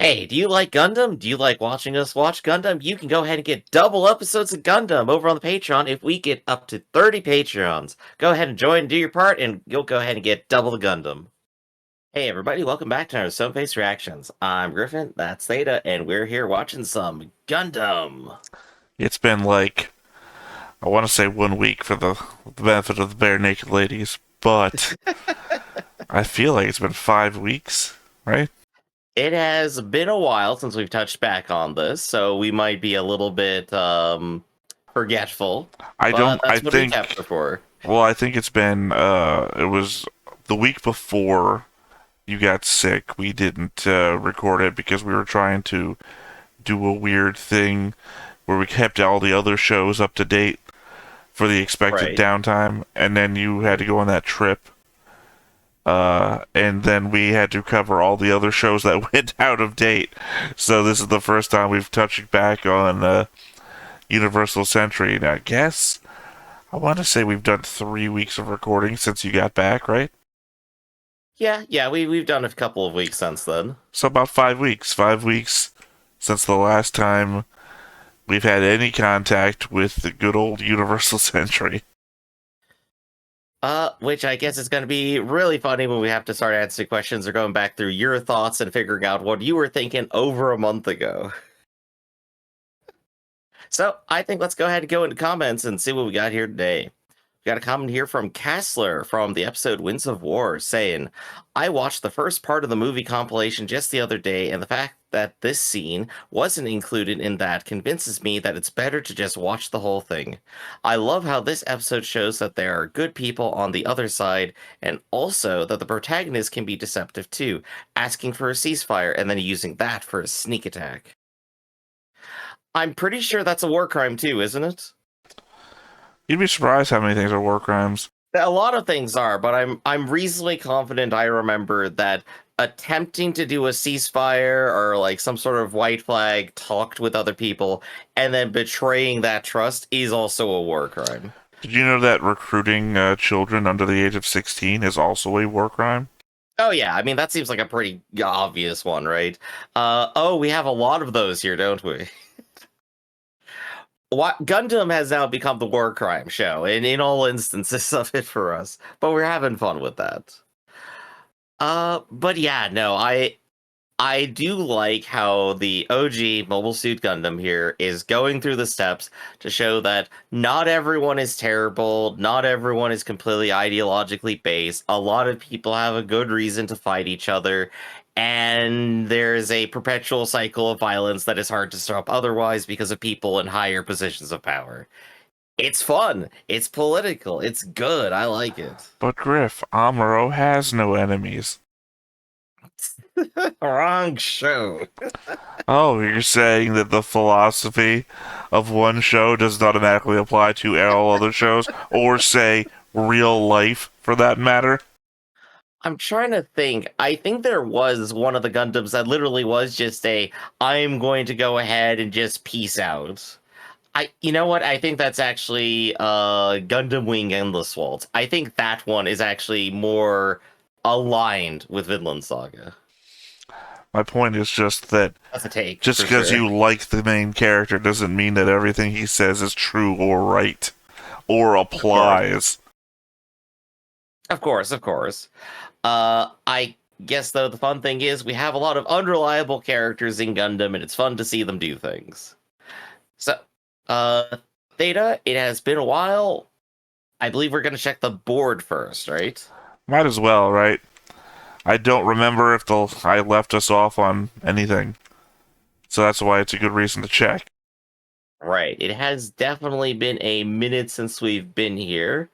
Hey, do you like Gundam? Do you like watching us watch Gundam? You can go ahead and get double episodes of Gundam over on the Patreon if we get up to 30 Patreons. Go ahead and join and do your part, and you'll go ahead and get double the Gundam. Hey everybody, welcome back to another Stone Face Reactions. I'm Griffin, that's Theta, and we're here watching some Gundam. It's been like, I want to say 1 week for the benefit of the bare naked ladies, but I feel like it's been 5 weeks, right? It has been a while since we've touched back on this, so we might be a little bit forgetful, I but don't, I that's what recaps think, are for. well, I think it's been, it was the week before you got sick. We didn't record it because we were trying to do a weird thing where we kept all the other shows up to date for the expected Right. downtime, and then you had to go on that trip. And then we had to cover all the other shows that went out of date. So this is the first time we've touched back on Universal Century. And I guess I want to say we've done 3 weeks of recording since you got back, right? Yeah, we've done a couple of weeks since then. So about 5 weeks. 5 weeks since the last time we've had any contact with the good old Universal Century. Which I guess is going to be really funny when we have to start answering questions or going back through your thoughts and figuring out what you were thinking over a month ago. So I think let's go ahead and go into comments and see what we got here today. We got a comment here from Kassler from the episode Winds of War saying, I watched the first part of the movie compilation just the other day, and the fact that this scene wasn't included in that convinces me that it's better to just watch the whole thing. I love how this episode shows that there are good people on the other side, and also that the protagonist can be deceptive too, asking for a ceasefire and then using that for a sneak attack. I'm pretty sure that's a war crime too, isn't it? You'd be surprised how many things are war crimes. A lot of things are, but I'm reasonably confident I remember that attempting to do a ceasefire or like some sort of white flag talked with other people and then betraying that trust is also a war crime. Did you know that recruiting children under the age of 16 is also a war crime? Oh yeah, I mean that seems like a pretty obvious one, right? Oh, we have a lot of those here, don't we? What Gundam has now become the war crime show in all instances of it for us, but we're having fun with that. But yeah, no, I do like how the OG Mobile Suit Gundam here is going through the steps to show that not everyone is terrible, not everyone is completely ideologically based. A lot of people have a good reason to fight each other, and there's a perpetual cycle of violence that is hard to stop otherwise because of people in higher positions of power. It's fun, it's political, it's good, I like it. But Griff, Amuro has no enemies. Wrong show. Oh, you're saying that the philosophy of one show does not automatically apply to all other shows, or say real life for that matter? I'm trying to think. I think there was one of the Gundams that literally was just a I'm going to go ahead and just peace out. You know what? I think that's actually Gundam Wing Endless Waltz. I think that one is actually more aligned with Vinland Saga. My point is just that That's a take just for because sure. you like the main character doesn't mean that everything he says is true or right or Of course. applies. Of course, of course. I guess though the fun thing is we have a lot of unreliable characters in Gundam and it's fun to see them do things. So, uh, Theta, it has been a while. I believe we're going to check the board first, right? Might as well, right? I don't remember if I left us off on anything. So that's why it's a good reason to check. Right. It has definitely been a minute since we've been here.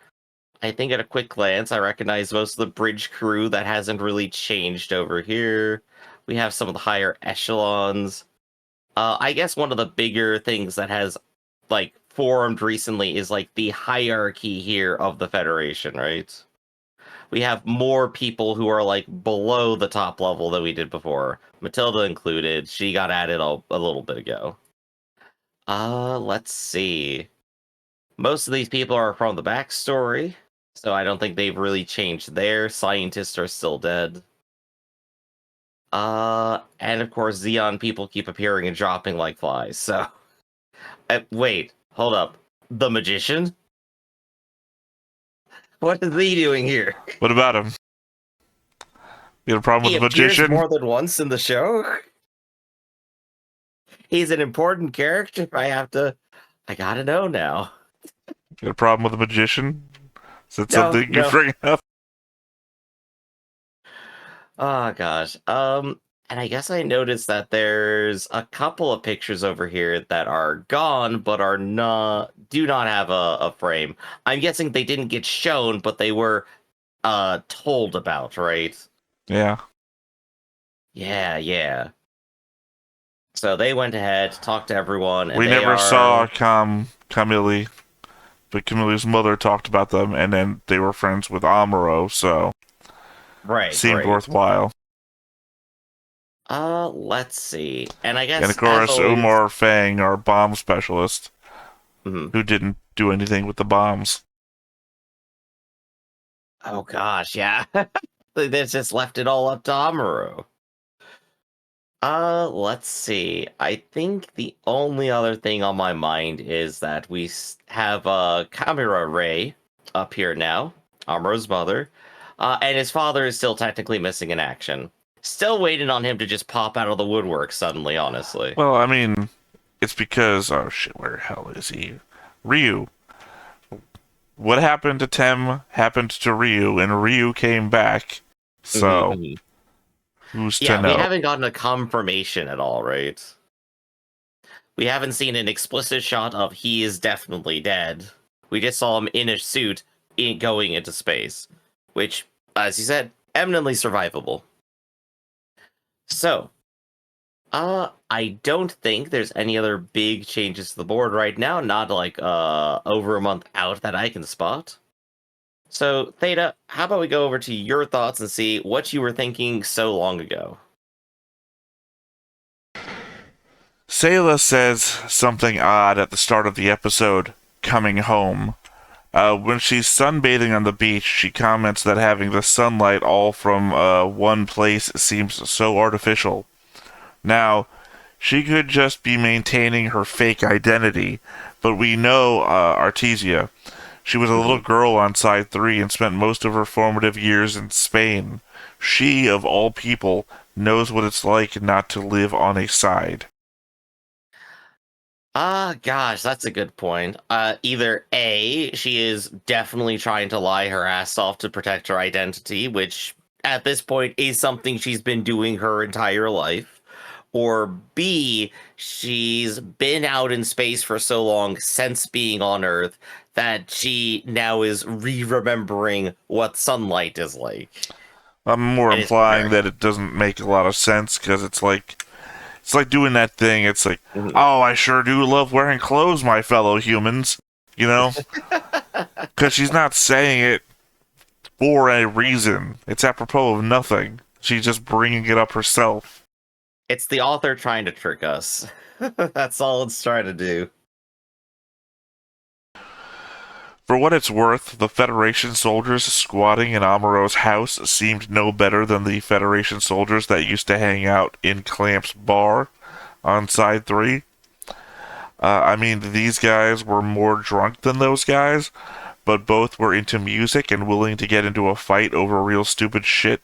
I think at a quick glance, I recognize most of the bridge crew that hasn't really changed over here. We have some of the higher echelons. I guess one of the bigger things that has like formed recently is like the hierarchy here of the Federation, right? We have more people who are like below the top level than we did before. Matilda included. She got added a little bit ago. Let's see. Most of these people are from the backstory, so I don't think they've really changed there. Scientists are still dead. And of course, Xeon people keep appearing and dropping like flies. So, wait, hold up. The magician? What is he doing here? What about him? You got a problem He with the appears magician? more than once in the show. He's an important character. I gotta know now. You got a problem with the magician? Is that No, something you no. bring up? Oh gosh. And I guess I noticed that there's a couple of pictures over here that are gone, but do not have a frame. I'm guessing they didn't get shown, but they were told about, right? Yeah. Yeah. So they went ahead, talked to everyone, and We they never are saw Camille, but Camille's mother talked about them, and then they were friends with Amuro, so seemed right. worthwhile. Let's see. And I And guess of as course, always, Umar Fang, our bomb specialist, mhm. who didn't do anything with the bombs. Oh gosh, yeah. They just left it all up to Amuro. Let's see. I think the only other thing on my mind is that we have Kamira Ray up here now, Amuro's mother, and his father is still technically missing in action. Still waiting on him to just pop out of the woodwork suddenly, honestly. Well, I mean, it's because, oh shit, where the hell is he? Ryu. What happened to Tem happened to Ryu, and Ryu came back. So, who's to Yeah, we know? haven't gotten a confirmation at all, right? We haven't seen an explicit shot of he is definitely dead. We just saw him in a suit going into space, which, as you said, eminently survivable. So, I don't think there's any other big changes to the board right now, not like over a month out that I can spot. So, Theta, how about we go over to your thoughts and see what you were thinking so long ago? Sayla says something odd at the start of the episode, coming home. When she's sunbathing on the beach, she comments that having the sunlight all from one place seems so artificial. Now, she could just be maintaining her fake identity, but we know Artesia. She was a little girl on Side 3 and spent most of her formative years in Spain. She, of all people, knows what it's like not to live on a side. Gosh, that's a good point. Either A, she is definitely trying to lie her ass off to protect her identity, which at this point is something she's been doing her entire life. Or B, she's been out in space for so long since being on Earth that she now is remembering what sunlight is like. I'm more And it's implying very. that it doesn't make a lot of sense because it's like doing that thing. It's like, Mhm. oh, I sure do love wearing clothes, my fellow humans. You know, because she's not saying it for a reason. It's apropos of nothing. She's just bringing it up herself. It's the author trying to trick us. That's all it's trying to do. For what it's worth, the Federation soldiers squatting in Amuro's house seemed no better than the Federation soldiers that used to hang out in Clamp's bar on Side 3. I mean, these guys were more drunk than those guys, but both were into music and willing to get into a fight over real stupid shit.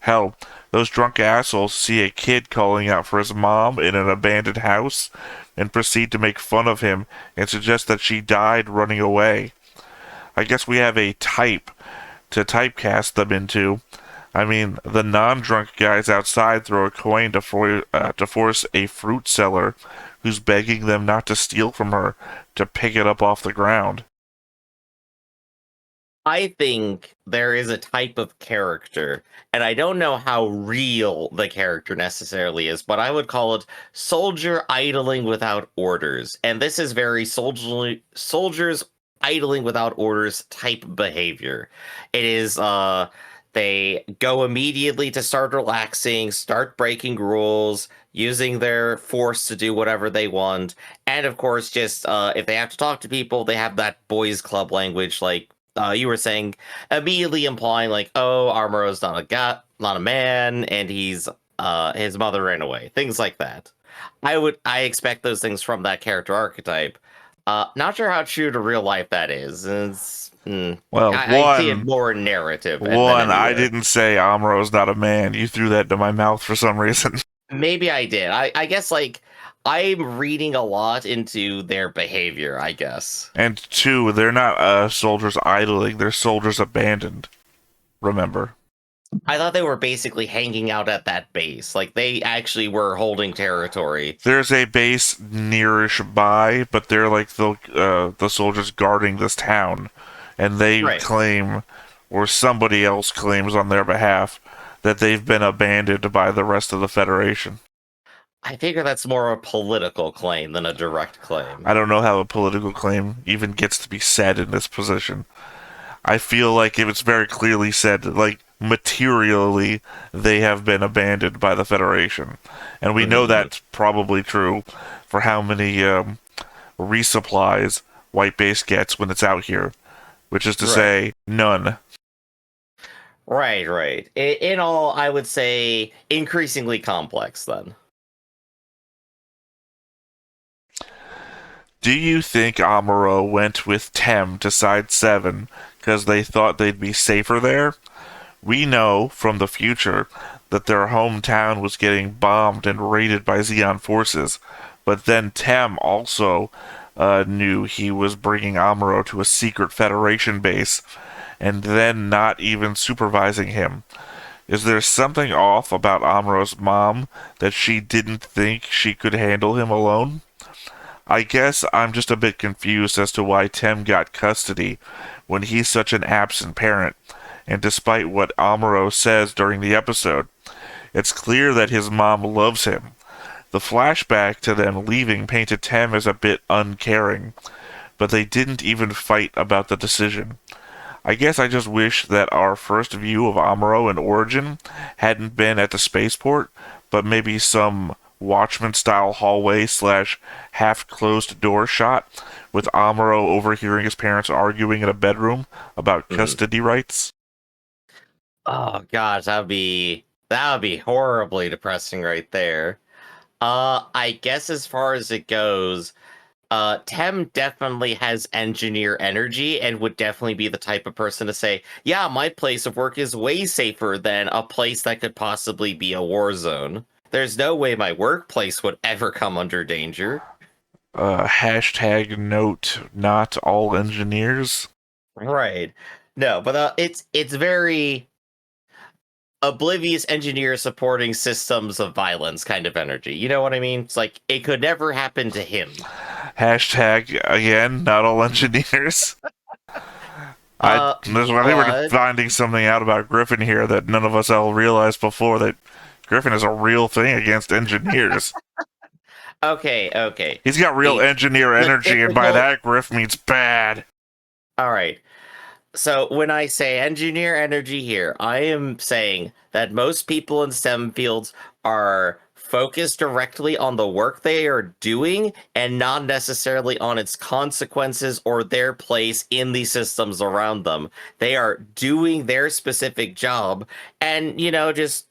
Hell, those drunk assholes see a kid calling out for his mom in an abandoned house and proceed to make fun of him and suggest that she died running away. I guess we have a type to typecast them into. I mean, the non-drunk guys outside throw a coin to force a fruit seller who's begging them not to steal from her to pick it up off the ground. I think there is a type of character, and I don't know how real the character necessarily is, but I would call it soldier idling without orders. And this is very soldiers idling without orders type behavior. It is they go immediately to start relaxing, start breaking rules, using their force to do whatever they want. And of course, just if they have to talk to people, they have that boys club language like you were saying, immediately implying like, oh, Armoro's not a man, and he's his mother ran away, things like that. I expect those things from that character archetype. Not sure how true to real life that is. Well, I see it more in narrative than I anywhere. didn't say Amuro's not a man. You threw that into my mouth for some reason. Maybe I did. I guess like I'm reading a lot into their behavior, I guess. And two, they're not soldiers idling, they're soldiers abandoned. Remember. I thought they were basically hanging out at that base. Like they actually were holding territory. There's a base nearish by, but they're like the soldiers guarding this town. And they claim, or somebody else claims on their behalf, that they've been abandoned by the rest of the Federation. I figure that's more a political claim than a direct claim. I don't know how a political claim even gets to be said in this position. I feel like if it's very clearly said, like, materially, they have been abandoned by the Federation. And we know that's probably true for how many resupplies White Base gets when it's out here. Which is to say, none. Right. In all, I would say increasingly complex, then. Do you think Amuro went with Tem to Side 7 because they thought they'd be safer there? We know from the future that their hometown was getting bombed and raided by Zeon forces, but then Tem also knew he was bringing Amuro to a secret Federation base, and then not even supervising him. Is there something off about Amuro's mom that she didn't think she could handle him alone? I guess I'm just a bit confused as to why Tem got custody when he's such an absent parent, and despite what Amuro says during the episode, it's clear that his mom loves him. The flashback to them leaving painted Tem as a bit uncaring, but they didn't even fight about the decision. I guess I just wish that our first view of Amuro in Origin hadn't been at the spaceport, but maybe some Watchmen-style hallway / half-closed door shot with Amuro overhearing his parents arguing in a bedroom about custody rights. Oh gosh, that would be horribly depressing right there. I guess as far as it goes, Tem definitely has engineer energy and would definitely be the type of person to say, yeah, my place of work is way safer than a place that could possibly be a war zone. There's no way my workplace would ever come under danger. Hashtag note, not all engineers. Right. No, but it's very oblivious engineer supporting systems of violence kind of energy. You know what I mean? It's like it could never happen to him. Hashtag again, not all engineers. I think we're finding something out about Griffin here that none of us all realized before, that Griffin is a real thing against engineers. Okay. He's got real engineer energy, and by that, Griff means bad. All right. So when I say engineer energy here, I am saying that most people in STEM fields are focused directly on the work they are doing and not necessarily on its consequences or their place in the systems around them. They are doing their specific job and, just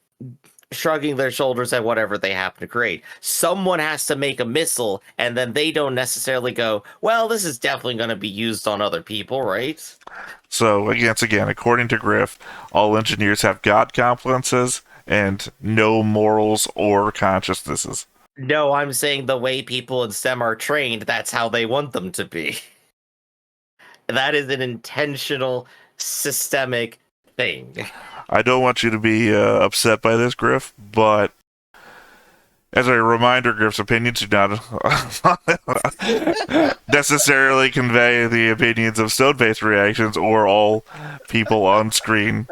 shrugging their shoulders at whatever they happen to create. Someone has to make a missile, and then they don't necessarily go, well, this is definitely going to be used on other people, right? So, again, according to Griff, all engineers have God complexes and no morals or consciousnesses. No, I'm saying the way people in STEM are trained, that's how they want them to be. That is an intentional, systemic thing. I don't want you to be upset by this, Griff, but as a reminder, Griff's opinions do not necessarily convey the opinions of stone-based reactions or all people on screen.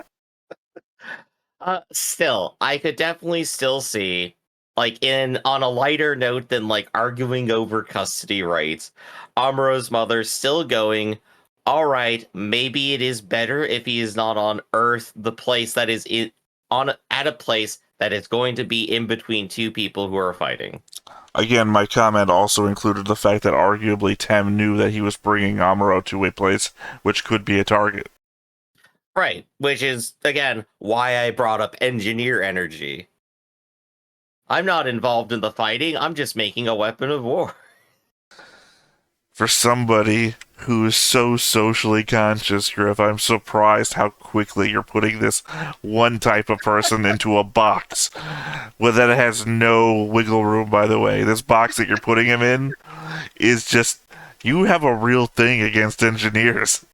Still, I could definitely still see, like, on a lighter note than, like, arguing over custody rights, Amuro's mother still going, all right, maybe it is better if he is not on Earth, the place that is at a place that is going to be in between two people who are fighting. Again, my comment also included the fact that arguably Tem knew that he was bringing Amuro to a place which could be a target. Right, which is, again, why I brought up engineer energy. I'm not involved in the fighting. I'm just making a weapon of war. For somebody who is so socially conscious, Griff, I'm surprised how quickly you're putting this one type of person into a box. Well, that has no wiggle room, by the way. This box that you're putting him in is just... You have a real thing against engineers.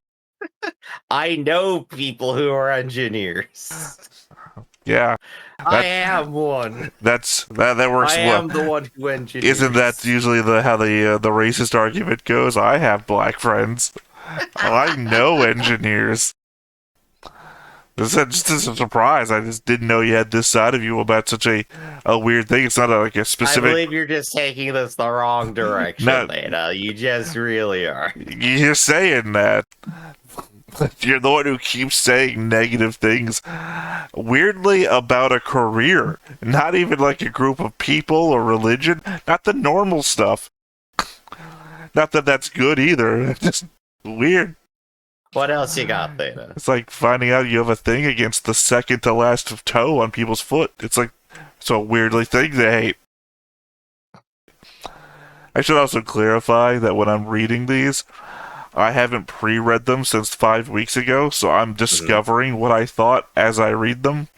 I know people who are engineers. Yeah. I am one. That works. I am the one who engineers. Isn't that usually how the racist argument goes? I have black friends. I know engineers. This is just a surprise. I just didn't know you had this side of you about such a weird thing. It's not like a specific... I believe you're just taking this the wrong direction, Theta. You just really are. You're saying that. You're the one who keeps saying negative things, weirdly, about a career. Not even like a group of people or religion. Not the normal stuff. Not that that's good either. Just weird. What else you got, Theta? It's like finding out you have a thing against the second to last toe on people's foot. It's like, so weirdly thing they hate. I should also clarify that when I'm reading these, I haven't pre-read them since 5 weeks ago, so I'm discovering what I thought as I read them.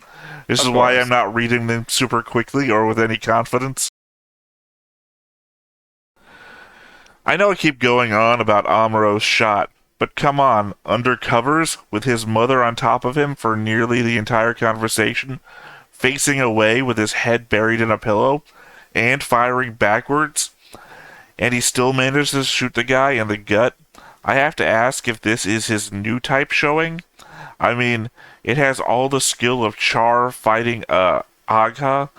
This is why I'm not reading them super quickly or with any confidence. I know I keep going on about Amuro's shot, but come on, under covers, with his mother on top of him for nearly the entire conversation, facing away with his head buried in a pillow, and firing backwards, and he still manages to shoot the guy in the gut. I have to ask if this is his new type showing. I mean, it has all the skill of Char fighting Agha,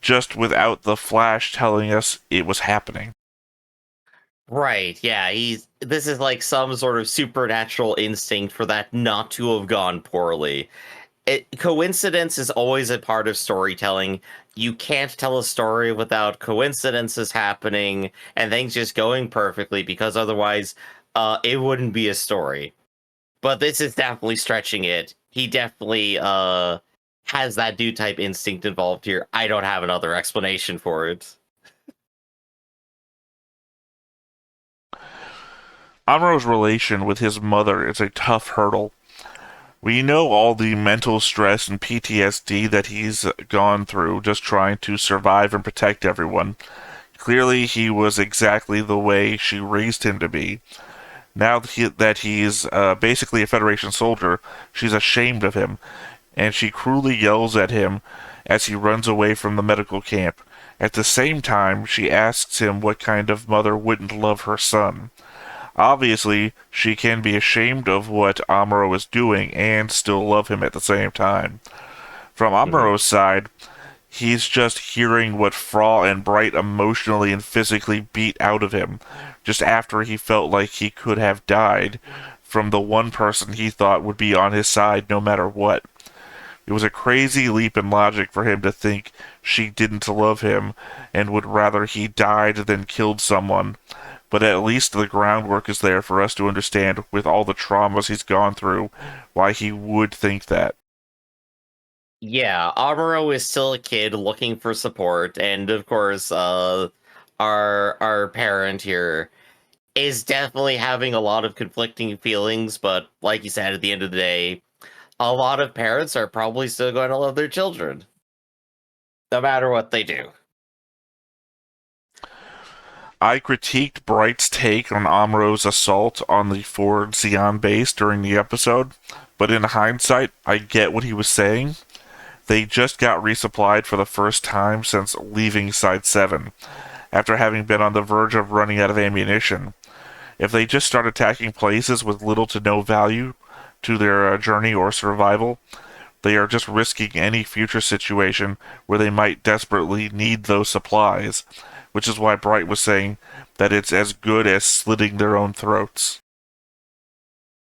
just without the Flash telling us it was happening. Right, yeah, this is like some sort of supernatural instinct for that not to have gone poorly. Coincidence is always a part of storytelling. You can't tell a story without coincidences happening and things just going perfectly, because otherwise it wouldn't be a story. But this is definitely stretching it. He definitely has that dude type instinct involved here. I don't have another explanation for it. Amuro's relation with his mother is a tough hurdle. We know all the mental stress and PTSD that he's gone through just trying to survive and protect everyone. Clearly, he was exactly the way she raised him to be. Now that he's basically a Federation soldier, she's ashamed of him, and she cruelly yells at him as he runs away from the medical camp. At the same time, she asks him what kind of mother wouldn't love her son. Obviously, she can be ashamed of what Amuro is doing and still love him at the same time. From Amuro's side, he's just hearing what Fra and Bright emotionally and physically beat out of him, just after he felt like he could have died from the one person he thought would be on his side no matter what. It was a crazy leap in logic for him to think she didn't love him and would rather he died than killed someone. But at least the groundwork is there for us to understand, with all the traumas he's gone through, why he would think that. Yeah, Amuro is still a kid looking for support, and of course, our parent here is definitely having a lot of conflicting feelings, but like you said, at the end of the day, a lot of parents are probably still going to love their children, no matter what they do. I critiqued Bright's take on Amuro's assault on the Ford Xi'an base during the episode, but in hindsight, I get what he was saying. They just got resupplied for the first time since leaving Side 7, after having been on the verge of running out of ammunition. If they just start attacking places with little to no value to their journey or survival, they are just risking any future situation where they might desperately need those supplies, which is why Bright was saying that it's as good as slitting their own throats.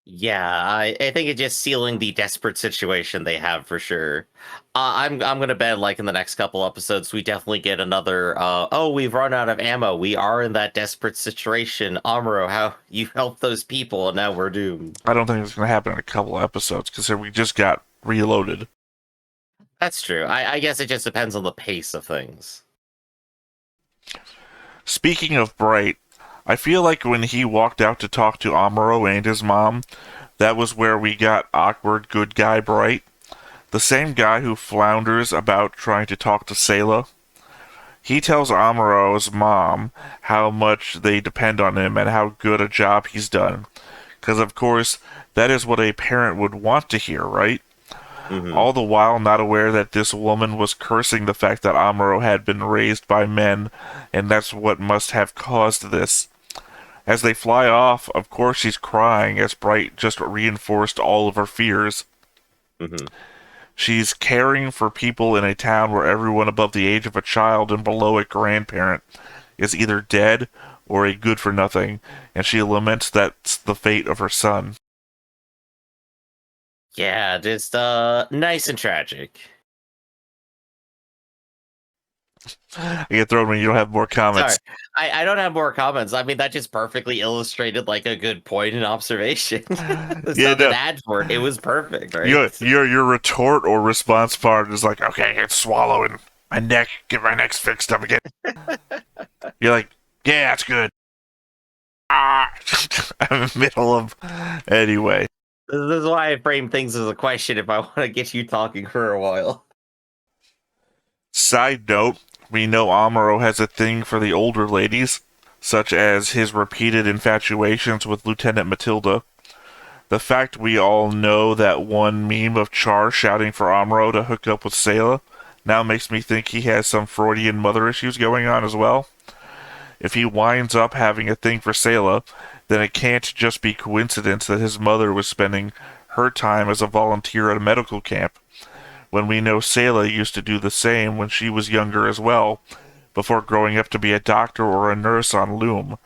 Yeah, I think it's just sealing the desperate situation they have for sure. I'm gonna bet like in the next couple episodes we definitely get another. Oh, we've run out of ammo. We are in that desperate situation. Amuro, how you helped those people, and now we're doomed. I don't think it's going to happen in a couple episodes, because we just got reloaded. That's true. I guess it just depends on the pace of things. Speaking of Bright, I feel like when he walked out to talk to Amuro and his mom, that was where we got awkward good guy Bright. The same guy who flounders about trying to talk to Sayla. He tells Amuro's mom how much they depend on him and how good a job he's done. Because, of course, that is what a parent would want to hear, right? Mm-hmm. All the while not aware that this woman was cursing the fact that Amuro had been raised by men, and that's what must have caused this. As they fly off, of course she's crying as Bright just reinforced all of her fears. Mm-hmm. She's caring for people in a town where everyone above the age of a child and below a grandparent is either dead or a good-for-nothing, and she laments that's the fate of her son. Yeah, just nice and tragic. I get thrown when you don't have more comments. Sorry, I don't have more comments. I mean, that just perfectly illustrated like a good point and observation. There's Yeah, nothing no. to add for it. It was perfect, right? Your retort or response part is like, okay, it's swallowing my neck, get my neck fixed up again. You're like, yeah, that's good. I'm in the middle of... Anyway. This is why I frame things as a question if I want to get you talking for a while. Side note, we know Amuro has a thing for the older ladies, such as his repeated infatuations with Lieutenant Matilda. The fact we all know that one meme of Char shouting for Amuro to hook up with Sayla now makes me think he has some Freudian mother issues going on as well. If he winds up having a thing for Sayla, then it can't just be coincidence that his mother was spending her time as a volunteer at a medical camp, when we know Sayla used to do the same when she was younger as well, before growing up to be a doctor or a nurse on Loom.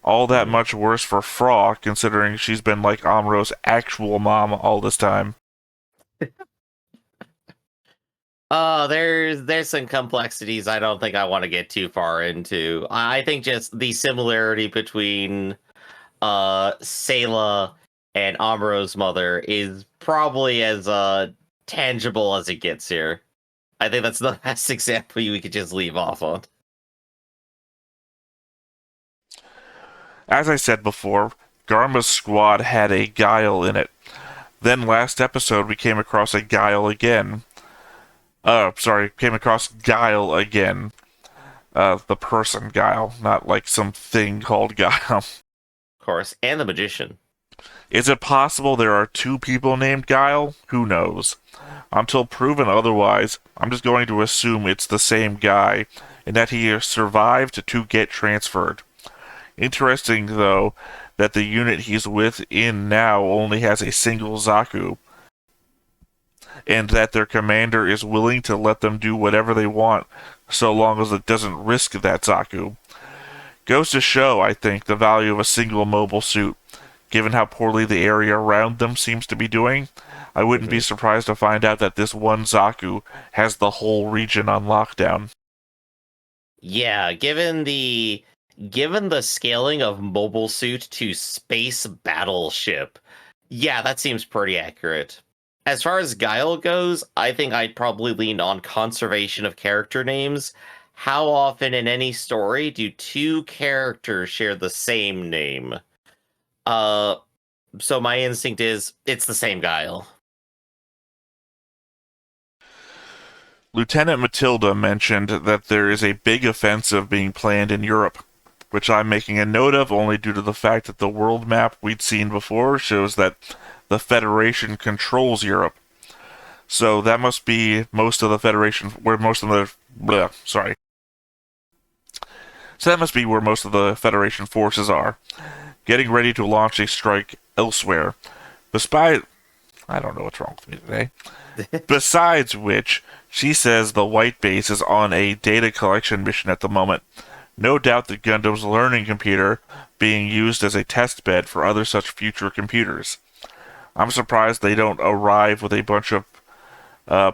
All that much worse for Fra, considering she's been like Amuro's actual mom all this time. There's some complexities I don't think I want to get too far into. I think just the similarity between Sayla and Amuro's mother is probably as tangible as it gets here. I think that's the best example we could just leave off on. As I said before, Garma's squad had a Guile in it. Then last episode we came across a Guile again. Came across Guile again. The person Guile, not like some thing called Guile. Of course, and the magician. Is it possible there are two people named Guile? Who knows? Until proven otherwise, I'm just going to assume it's the same guy, and that he survived to get transferred. Interesting, though, that the unit he's with in now only has a single Zaku, and that their commander is willing to let them do whatever they want, so long as it doesn't risk that Zaku. Goes to show, I think, the value of a single mobile suit. Given how poorly the area around them seems to be doing, I wouldn't be surprised to find out that this one Zaku has the whole region on lockdown. Yeah, given the scaling of mobile suit to space battleship, yeah, that seems pretty accurate. As far as Guile goes, I think I'd probably lean on conservation of character names. How often in any story do two characters share the same name? So my instinct is it's the same Guile. Lieutenant Matilda mentioned that there is a big offensive being planned in Europe, which I'm making a note of only due to the fact that the world map we'd seen before shows that the Federation controls Europe. So that must be most of the Federation, where most of the... So that must be where most of the Federation forces are, getting ready to launch a strike elsewhere. Despite... I don't know what's wrong with me today. Besides which, she says the White Base is on a data collection mission at the moment. No doubt the Gundam's learning computer being used as a test bed for other such future computers. I'm surprised they don't arrive with a bunch of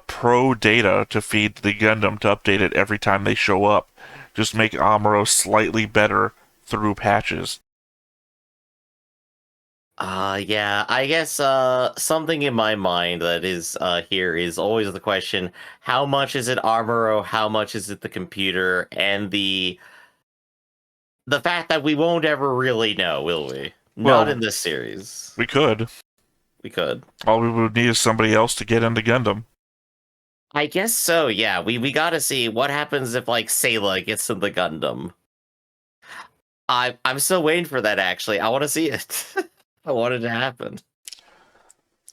pro data to feed the Gundam to update it every time they show up. Just make Amuro slightly better through patches. Yeah, I guess something in my mind that is here is always the question: how much is it Armoro? How much is it the computer? And the fact that we won't ever really know, will we? Not Well, in this series. we could. We could. All we would need is somebody else to get into Gundam. I guess so. Yeah, we gotta see what happens if like Sayla gets in the Gundam. I'm still waiting for that. Actually, I want to see it. I want it to happen.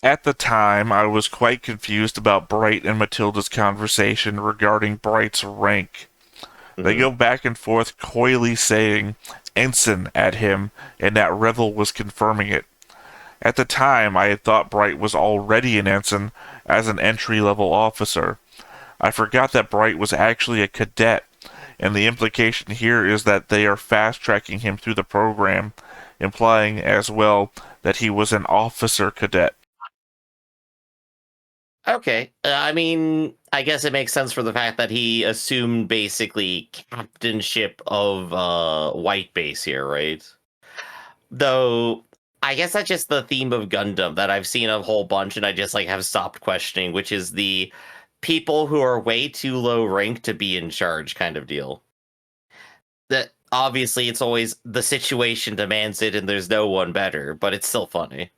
At the time, I was quite confused about Bright and Matilda's conversation regarding Bright's rank. They Mhm. go back and forth coyly saying ensign at him, and that Revel was confirming it. At the time, I had thought Bright was already an ensign as an entry-level officer. I forgot that Bright was actually a cadet, and the implication here is that they are fast-tracking him through the program, implying as well that he was an officer cadet. Okay. I mean, I guess it makes sense for the fact that he assumed basically captainship of White Base here, right? Though I guess that's just the theme of Gundam that I've seen a whole bunch and I just like have stopped questioning, which is the people who are way too low rank to be in charge kind of deal. That obviously it's always the situation demands it and there's no one better, but it's still funny.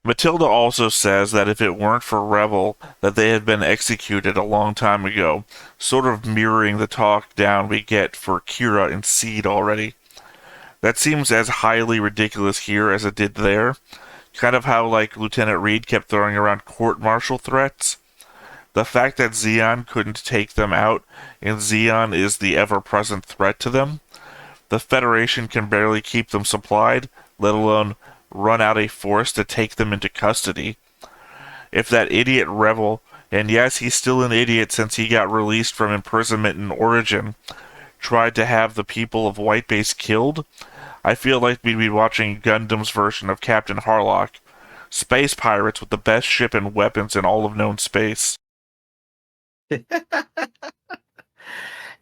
Matilda also says that if it weren't for Revel, that they had been executed a long time ago, sort of mirroring the talk down we get for Kira and Seed already. That seems as highly ridiculous here as it did there. Kind of how, like, Lieutenant Reed kept throwing around court-martial threats. The fact that Zeon couldn't take them out, and Zeon is the ever-present threat to them. The Federation can barely keep them supplied, let alone run out a force to take them into custody. If that idiot Revel, and yes, he's still an idiot since he got released from imprisonment in Origin, tried to have the people of Whitebase killed, I feel like we'd be watching Gundam's version of Captain Harlock. Space pirates with the best ship and weapons in all of known space.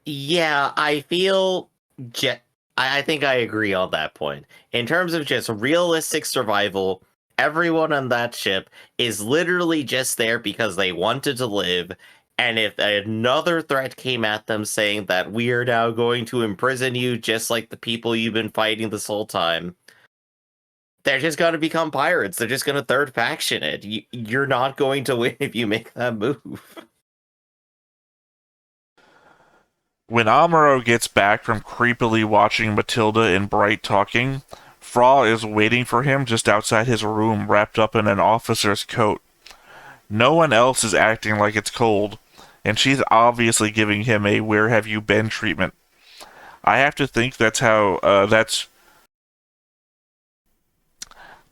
Yeah, I feel je- I think I agree on that point. In terms of just realistic survival, everyone on that ship is literally just there because they wanted to live. And if another threat came at them saying that we are now going to imprison you just like the people you've been fighting this whole time, they're just going to become pirates. They're just going to third faction it. You're not going to win if you make that move. When Amuro gets back from creepily watching Matilda and Bright talking, Fra is waiting for him just outside his room wrapped up in an officer's coat. No one else is acting like it's cold, and she's obviously giving him a where have you been treatment. I have to think that's how,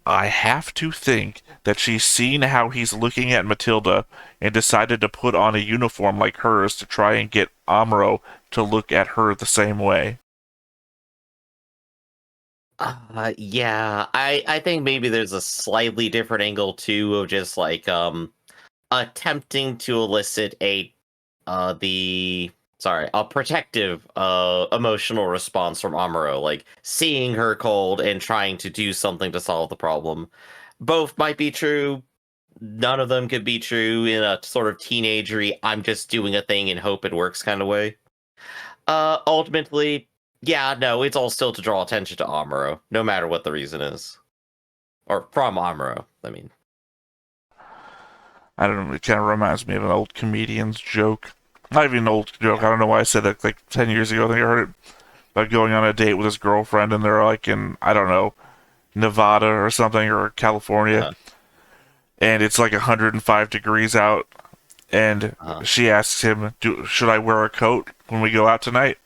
I have to think that she's seen how he's looking at Matilda and decided to put on a uniform like hers to try and get Amuro to look at her the same way. Yeah, I think maybe there's a slightly different angle too of just like attempting to elicit a protective emotional response from Amuro, like seeing her cold and trying to do something to solve the problem. Both might be true. None of them could be true in a sort of teenagery, I'm just doing a thing and hope it works kind of way. Ultimately, yeah, no, it's all still to draw attention to Amuro, no matter what the reason is. Or from Amuro, I mean. I don't know, it kind of reminds me of an old comedian's joke. Not even an old joke, I don't know why I said that like 10 years ago. I think I heard it about going on a date with his girlfriend and they're like in, I don't know, Nevada or something or California. Uh, And it's like 105 degrees out. And uh, she asks him, should I wear a coat when we go out tonight?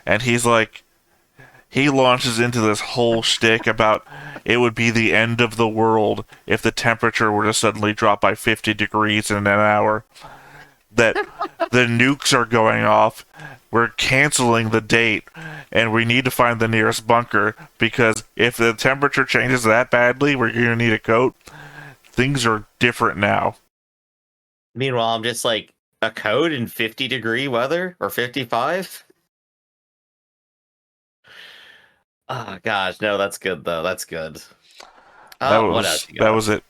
And he's like, he launches into this whole shtick about it would be the end of the world if the temperature were to suddenly drop by 50 degrees in an hour. That the nukes are going off. We're canceling the date, and we need to find the nearest bunker because if the temperature changes that badly, we're going to need a coat. Things are different now. Meanwhile, I'm just like, a code in 50-degree weather? Or 55? Oh gosh, no, that's good though. That's good. That What else was you that got? was it.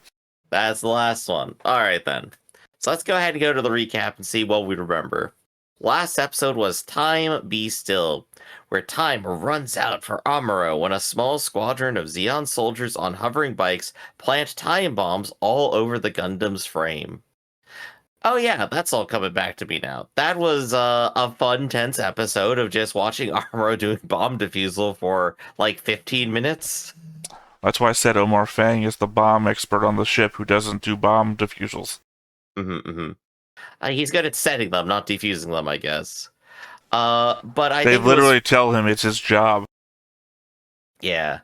That's the last one. All right then. So let's go ahead and go to the recap and see what we remember. Last episode was Time Be Still, where time runs out for Amuro when a small squadron of Xeon soldiers on hovering bikes plant time bombs all over the Gundam's frame. Oh yeah, that's all coming back to me now. That was a fun, tense episode of just watching Amuro doing bomb defusal for like 15 minutes. That's why I said Omar Fang is the bomb expert on the ship who doesn't do bomb defusals. Mm-hmm. He's good at setting them, not defusing them, I guess. But I They think it was, literally tell him it's his job. yeah.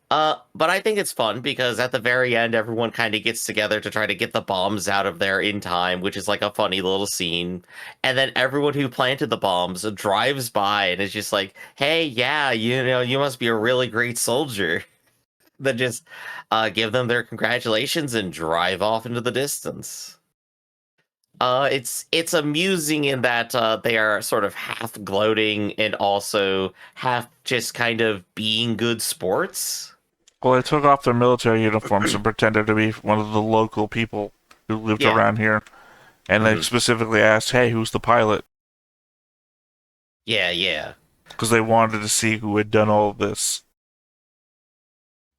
But I think it's fun because at the very end, everyone kind of gets together to try to get the bombs out of there in time, which is like a funny little scene. And then everyone who planted the bombs drives by and is just like, "Hey, yeah, you know, you must be a really great soldier." Then just give them their congratulations and drive off into the distance. It's amusing in that they are sort of half gloating and also half just kind of being good sports. Well, they took off their military uniforms and pretended to be one of the local people who lived Yeah. around here. And they Mhm. specifically asked, hey, who's the pilot? Yeah, yeah. Because they wanted to see who had done all of this.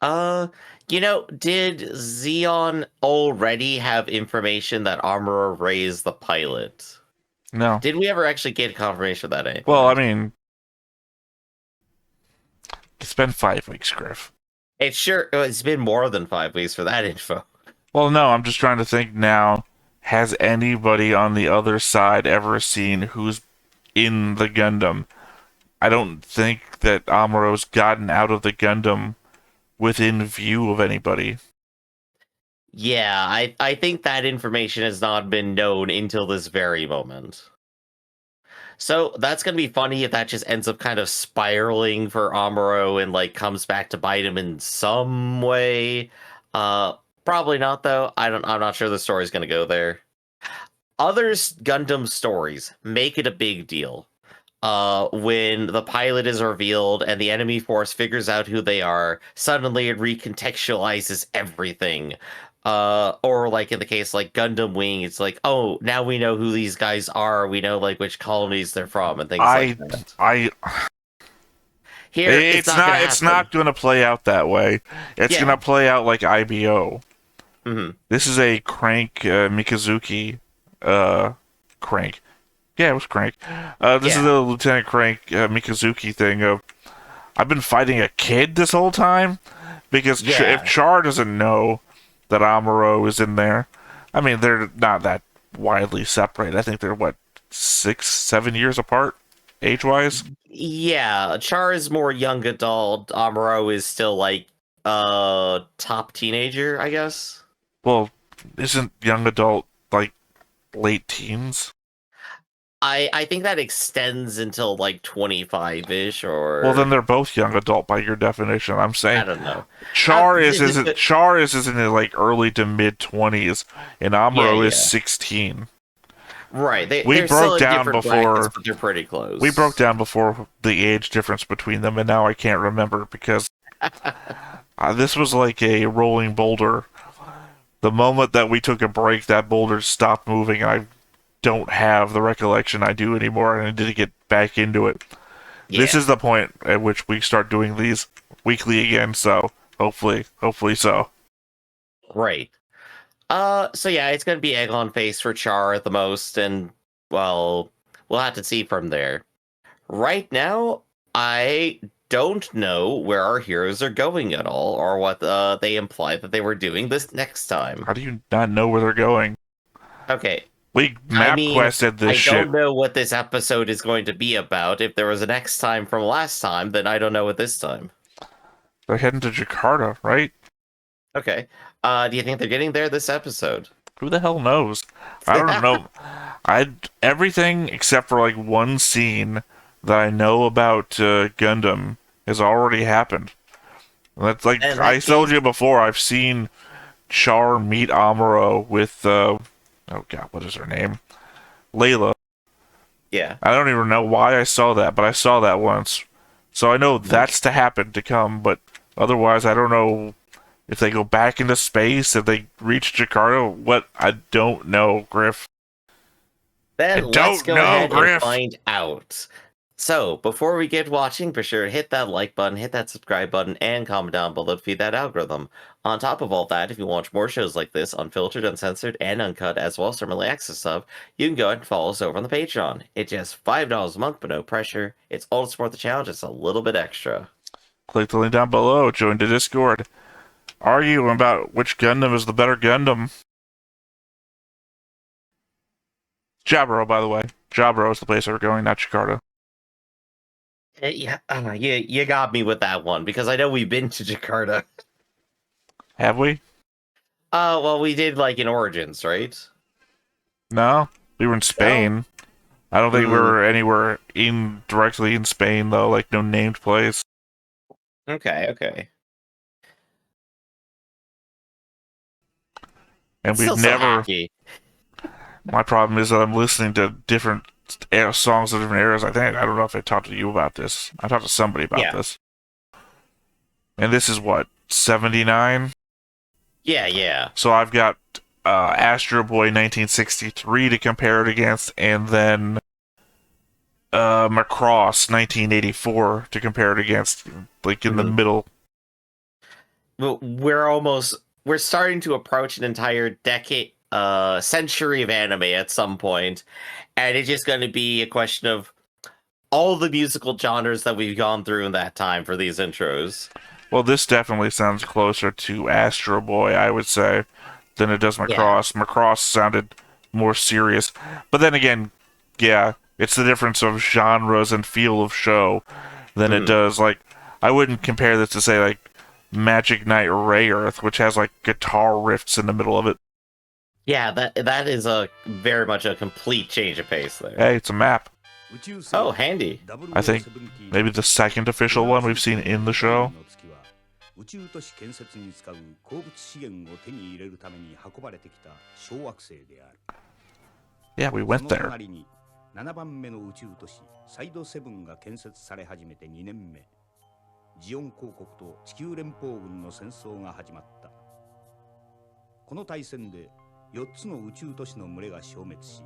Uh, did Xeon already have information that Armorer Ray is the pilot? No. Did we ever actually get confirmation of that at any Well, I point? mean, it's been 5 weeks, Griff. It's been more than 5 weeks for that info. Well, no, I'm just trying to think now. Has anybody on the other side ever seen who's in the Gundam? I don't think that Amuro's gotten out of the Gundam within view of anybody. Yeah, I think that information has not been known until this very moment. So that's gonna be funny if that just ends up kind of spiraling for Amuro and like comes back to bite him in some way. Probably not though. I'm not sure the story's gonna go there. Others Gundam stories make it a big deal. When the pilot is revealed and the enemy force figures out who they are, suddenly it recontextualizes everything. Or like in the case like Gundam Wing, it's like, oh, now we know who these guys are. We know like which colonies they're from and things like I, that. I, Here, it's it's not gonna not, it's happen. not going to play out that way. It's Yeah. going to play out like IBO. Hmm. This is a Crank Mikazuki Crank. Yeah, it was Crank. This is Yeah. a Lieutenant Crank Mikazuki thing of I've been fighting a kid this whole time because Yeah. if Char doesn't know that Amuro is in there, I mean they're not that widely separated. I think they're what 6, 7 years apart age-wise. Yeah. Char is more young adult. Amuro is still like top teenager, I guess. Well, isn't young adult like late teens? I think that extends until like 25-ish or Well, then they're both young adult by your definition. I'm saying I don't know. Char This is isn't Char is in his like early to mid 20s, and Amuro is yeah. 16. Right. We They're still broke in down different before brackets, but they're pretty close. we broke down before the age difference between them, and now I can't remember because this was like a rolling boulder. The moment that we took a break, that boulder stopped moving, and I don't have the recollection I do anymore, and I need to get back into it. This Yeah. is the point at which we start doing these weekly again, so hopefully so. Right. So yeah, it's gonna be egg on face for Char at the most, and well, we'll have to see from there. Right now, I don't know where our heroes are going at all, or what they implied that they were doing this next time. How do you not know where they're going? Okay, We I map mean, quested this I shit. don't know what this episode is going to be about. If there was a next time from last time, then I don't know what this time. They're heading to Jakarta, right? Okay. Do you think they're getting there this episode? Who the hell knows? I don't know. I everything except for like one scene that I know about Gundam has already happened. That's like And I that told you before. I've seen Char meet Amuro with oh god, what is her name? Layla. Yeah. I don't even know why I saw that, but I saw that once. So I know that's to happen to come, but otherwise I don't know if they go back into space, if they reach Jakarta. What? I don't know, Griff. Then let's go ahead and find out. So, before we get watching, be sure to hit that like button, hit that subscribe button, and comment down below to feed that algorithm. On top of all that, if you watch more shows like this, unfiltered, uncensored, and uncut, as well as some early access stuff, you can go ahead and follow us over on the Patreon. It's just $5 a month, but no pressure. It's all to support the channel, just a little bit extra. Click the link down below, join the Discord. Argue about which Gundam is the better Gundam. Jabro, by the way. Jabro is the place we're going, not Jakarta. Yeah, you got me with that one, because I know we've been to Jakarta. Have we? Well, we did, like, in Origins, right? No, we were in Spain. No? I don't think we were anywhere directly in Spain, though, like no named place. Okay. And we've never... My problem is that I'm listening to different songs of different eras. I don't know if I talked to you about this. I talked to somebody about this. And this is what, 79? Yeah. So I've got Astro Boy 1963 to compare it against, and then Macross 1984 to compare it against, like in the middle. Well, we're starting to approach an entire decade, century of anime at some point, and it's just going to be a question of all the musical genres that we've gone through in that time for these intros. Well, this definitely sounds closer to Astro Boy, I would say, than it does Macross. Yeah. Macross sounded more serious. But then again, yeah, it's the difference of genres and feel of show than it does, like, I wouldn't compare this to, say, like, Magic Knight Ray Earth, which has, like, guitar riffs in the middle of it. Yeah, that is very much a complete change of pace there. Hey, it's a map. Oh, handy. I think maybe the second official one we've seen in the show. Yeah, we went there. 7番目の宇宙都市サイド7が建設され始めて2年目、ジオン公国と地球連邦軍の戦争が始まった。この大戦で4つの宇宙都市の群れが消滅し、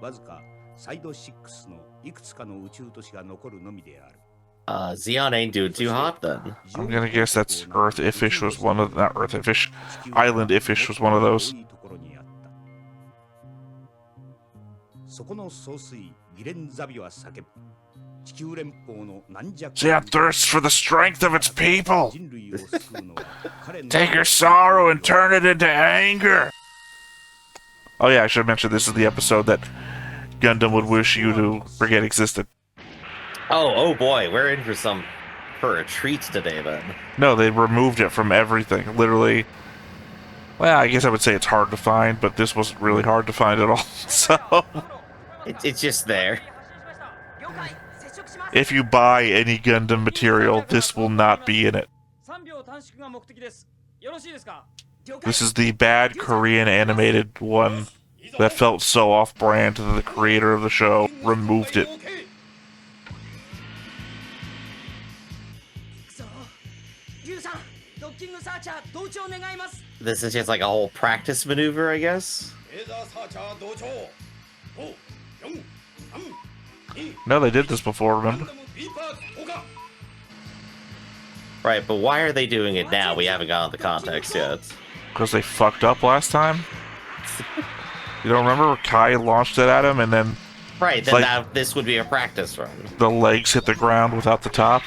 わずかサイド6のいくつかの宇宙都市が残るのみである。Xeon ain't doing too hot then. I'm gonna guess that's Earth Ifish was one of not Earth Ifish, Island Ifish was one of those. そこの総帥ギレンザビは叫ぶ。地球連邦の軟弱。Zeta thirsts for the strength of its people. Take your sorrow and turn it into anger. Oh yeah, I should have mentioned this is the episode that Gundam would wish you to forget existed. Oh boy, we're in for a treat today then. No, they removed it from everything. Literally. Well, I guess I would say it's hard to find, but this wasn't really hard to find at all. So it's just there. If you buy any Gundam material, this will not be in it. This is the bad Korean animated one that felt so off-brand that the creator of the show removed it. This is just like a whole practice maneuver, I guess? No, they did this before, remember? Right, but why are they doing it now? We haven't gotten the context yet. Because they fucked up last time? You don't remember Kai launched it at him and then... Right, then like, this would be a practice run. The legs hit the ground without the top.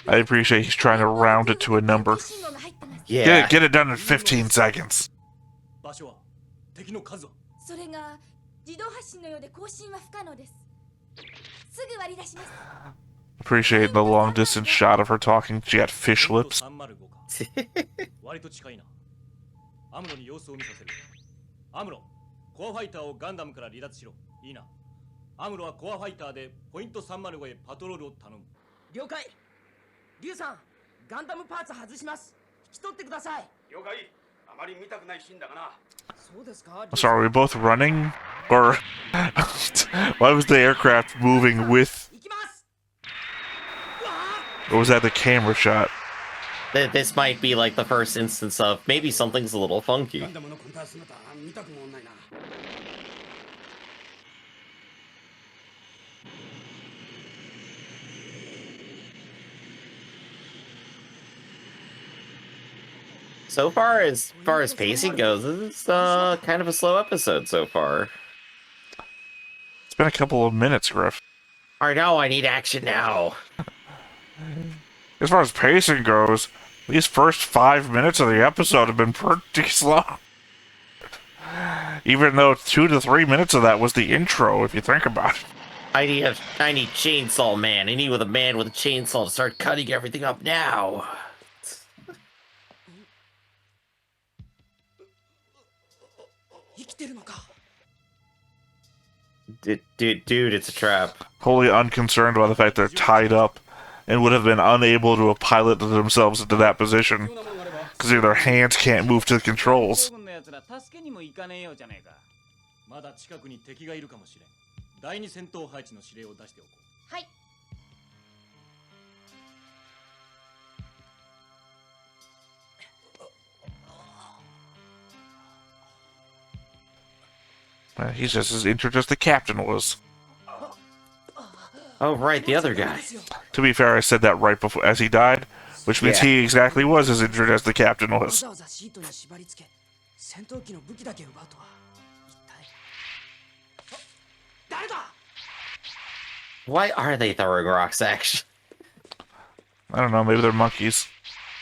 I appreciate he's trying to round it to a number. Yeah. Get it done in 15 seconds. Appreciate the long distance shot of her talking. She had fish lips. アムロはコアファイターでポイント305へパトロールを頼む。了解。リュウさん、ガンダムパーツ外します。引き取ってください。了解。あまり見たくないシーンだがな。そうですか。 So are we both running? Or why was the aircraft moving with... 行きます。 Or was that the camera shot? This might be like the first instance of maybe something's a little funky. ガンダムのコンタ姿見たくもないな。So far as pacing goes, this is kind of a slow episode so far. It's been a couple of minutes, Griff. I know, I need action now. As far as pacing goes, these first 5 minutes of the episode have been pretty slow. Even though 2 to 3 minutes of that was the intro, if you think about it. I need Chainsaw Man. I need a man with a chainsaw to start cutting everything up now. Dude, it's a trap. Wholly unconcerned by the fact they're tied up and would have been unable to have piloted themselves into that position because their hands can't move to the controls. まだ近くに敵がいるかもしれん。第二戦闘配置の指令を出しておこう。はい。 He's just as injured as the captain was. Oh, right, the other guy. To be fair, I said that right before as he died, which means he exactly was as injured as the captain was. Why are they throwing rocks, actually? I don't know, maybe they're monkeys.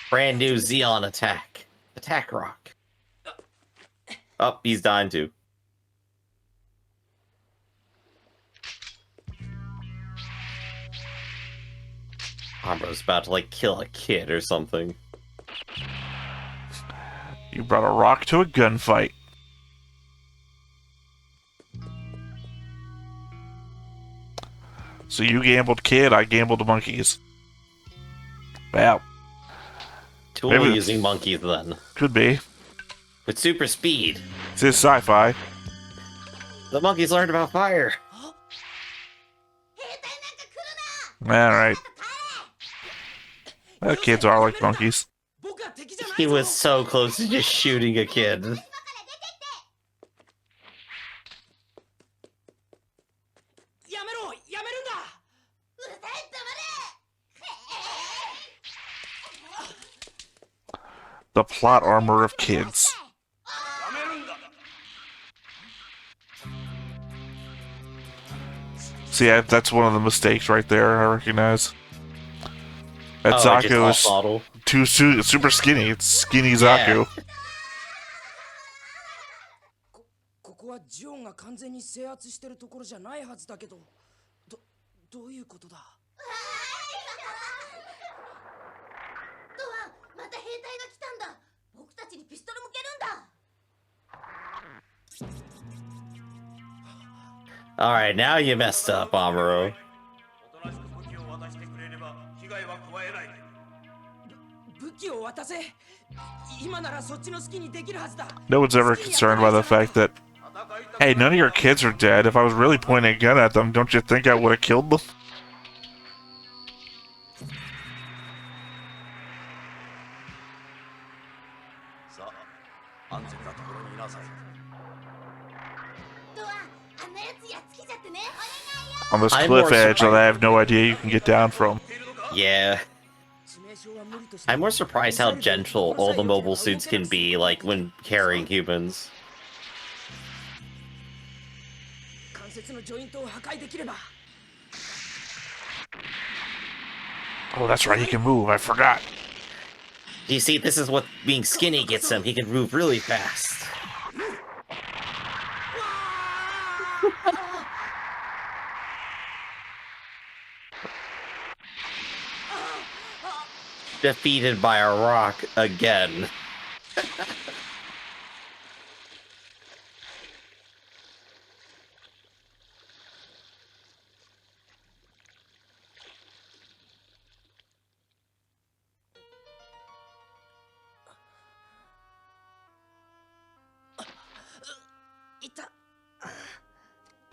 Brand new Xeon attack. Attack rock. Oh, he's dying too. Amro's about to, like, kill a kid or something. You brought a rock to a gunfight. So you gambled kid, I gambled monkeys. Wow. Tool Maybe using monkeys, then. Could be. With super speed. This is sci-fi. The monkeys learned about fire. Alright. Kids are like monkeys. He was so close to just shooting a kid. The plot armor of kids. See, that's one of the mistakes right there, I recognize. That Zaku is too super skinny. It's skinny Zaku. ここはジオンが完全に制圧してるところじゃないはずだけど、どういうことだ？ドアン、また兵隊が来たんだ。僕たちにピストル向けるんだ。Alright, now you messed up, Amuro. No one's ever concerned by the fact that, hey, none of your kids are dead. If I was really pointing a gun at them, don't you think I would have killed them? On this cliff edge that I have no idea you can get down from. Yeah. I'm more surprised how gentle all the mobile suits can be, like, when carrying humans. Oh, that's right, he can move, I forgot. You see, this is what being skinny gets him. He can move really fast. Defeated by a rock again.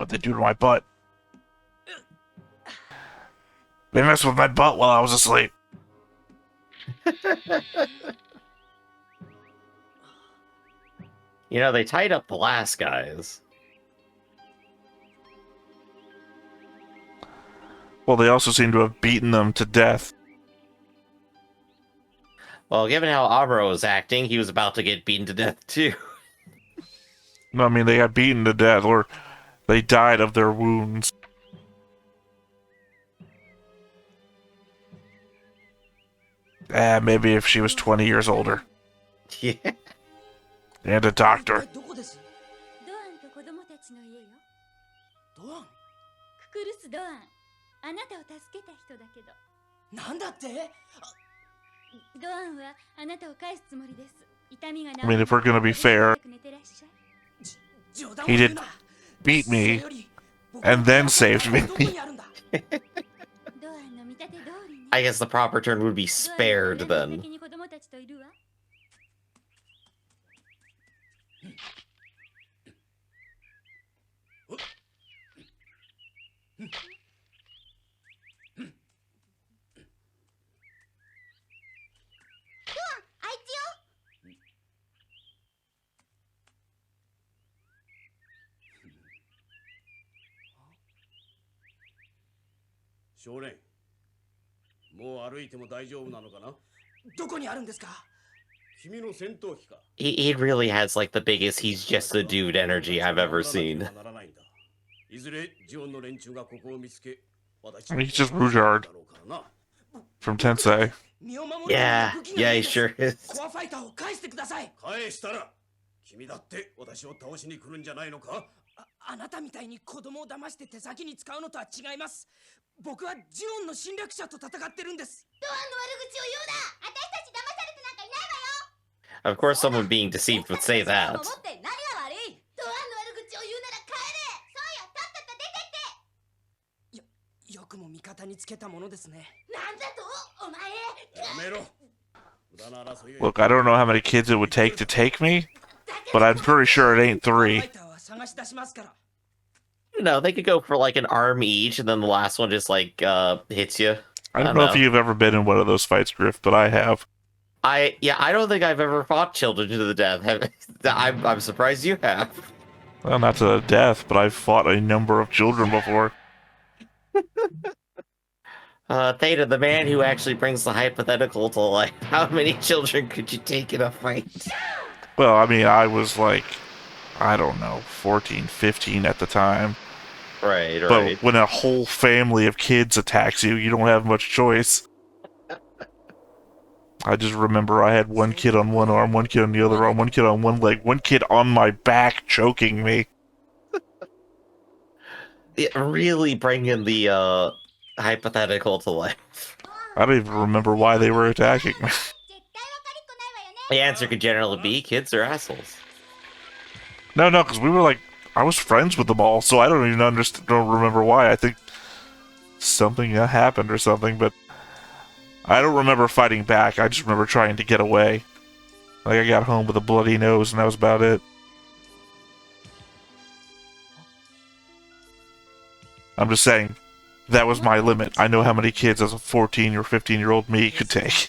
What they do to my butt? They messed with my butt while I was asleep. You know, they tied up the last guys. Well, they also seem to have beaten them to death. Well, given how Amuro was acting, he was about to get beaten to death too. No, I mean, they got beaten to death, or they died of their wounds. Maybe if she was 20 years older. Yeah. And a doctor. どこです？ドアンと子供たちの家よ。ドアン？ククルス・ドアン。あなたを助けた人だけど。なんだって？ドアンはあなたを返すつもりです。痛みが治 I mean, if we're gonna be fair, 寝てらっしゃい。冗談を he 言う did な。 beat それ me より、僕 and then saved ど me. こにあるんだ？ドアンの見立て通りね。 I guess the proper term would be spared ドアンは then. 先に子供たちといるわ。あいつよ。少年、もう歩いても大丈夫なのかな？どこにあるんですか？君の戦闘機か。He really has like the biggest he's just a dude energy I've ever seen. いずれジオンの連中がここを見つけ、私 I mean, he's just Rujard from Tensei. 身を守るため Yeah, の武器が yeah, ない he です。 sure is. コアファイターを返してください。返したら、君だって私を倒しに来るんじゃないのか？あなたみたいに子供を騙して手先に使うのとは違います。僕はジオンの侵略者と戦ってるんです。ドアンの悪口を言うな。私たち騙されてなんかいないわよ。 Of course, someone being deceived would say that. 守って何が悪い？ドアンの悪口を言うなら帰れ。そうよ、とっとと出てって。よくも味方につけたものですね。なんだと？お前。やめろ。無駄な争いを。 Look, I don't know how many kids it would take me, but I'm pretty sure it ain't コアファ 3. イターは探し出しますから。 No, they could go for like an arm each, and then the last one just like hits you. I don't know if you've ever been in one of those fights, Griff, but I have. I don't think I've ever fought children to the death. I'm surprised you have. Well, not to the death, but I've fought a number of children before. Theta, the man who actually brings the hypothetical to life. How many children could you take in a fight? Well, I mean, I was like, I don't know, 14, 15 at the time. Right, But right. when a whole family of kids attacks you, you don't have much choice. I just remember I had one kid on one arm, one kid on the other arm, one kid on one leg, one kid on my back choking me. It really bringing the hypothetical to life. I don't even remember why they were attacking me. 絶対わかりっこないわよね。 The answer could generally be kids are assholes. No, because we were like, I was friends with them all, so I don't even don't remember why. I think something happened or something, but I don't remember fighting back. I just remember trying to get away. Like, I got home with a bloody nose, and that was about it. I'm just saying, that was my limit. I know how many kids as a 14 or 15-year-old me could take.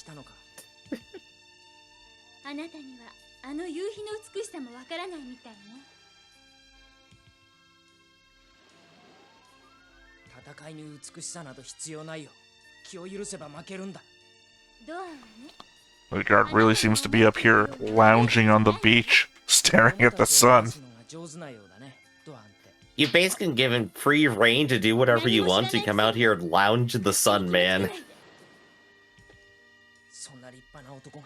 あなたにはあの夕日の美しさもわからないみたいね。戦いに美しさなど必要ないよ。気を許せば負けるんだ。ドアンはね。 The guard really seems to be up here, lounging on the beach, staring at the sun. 上手なようだね、ドアンって。 You basically given free reign to do whatever you want to come out here and lounge in the sun, man. そんな立派な男が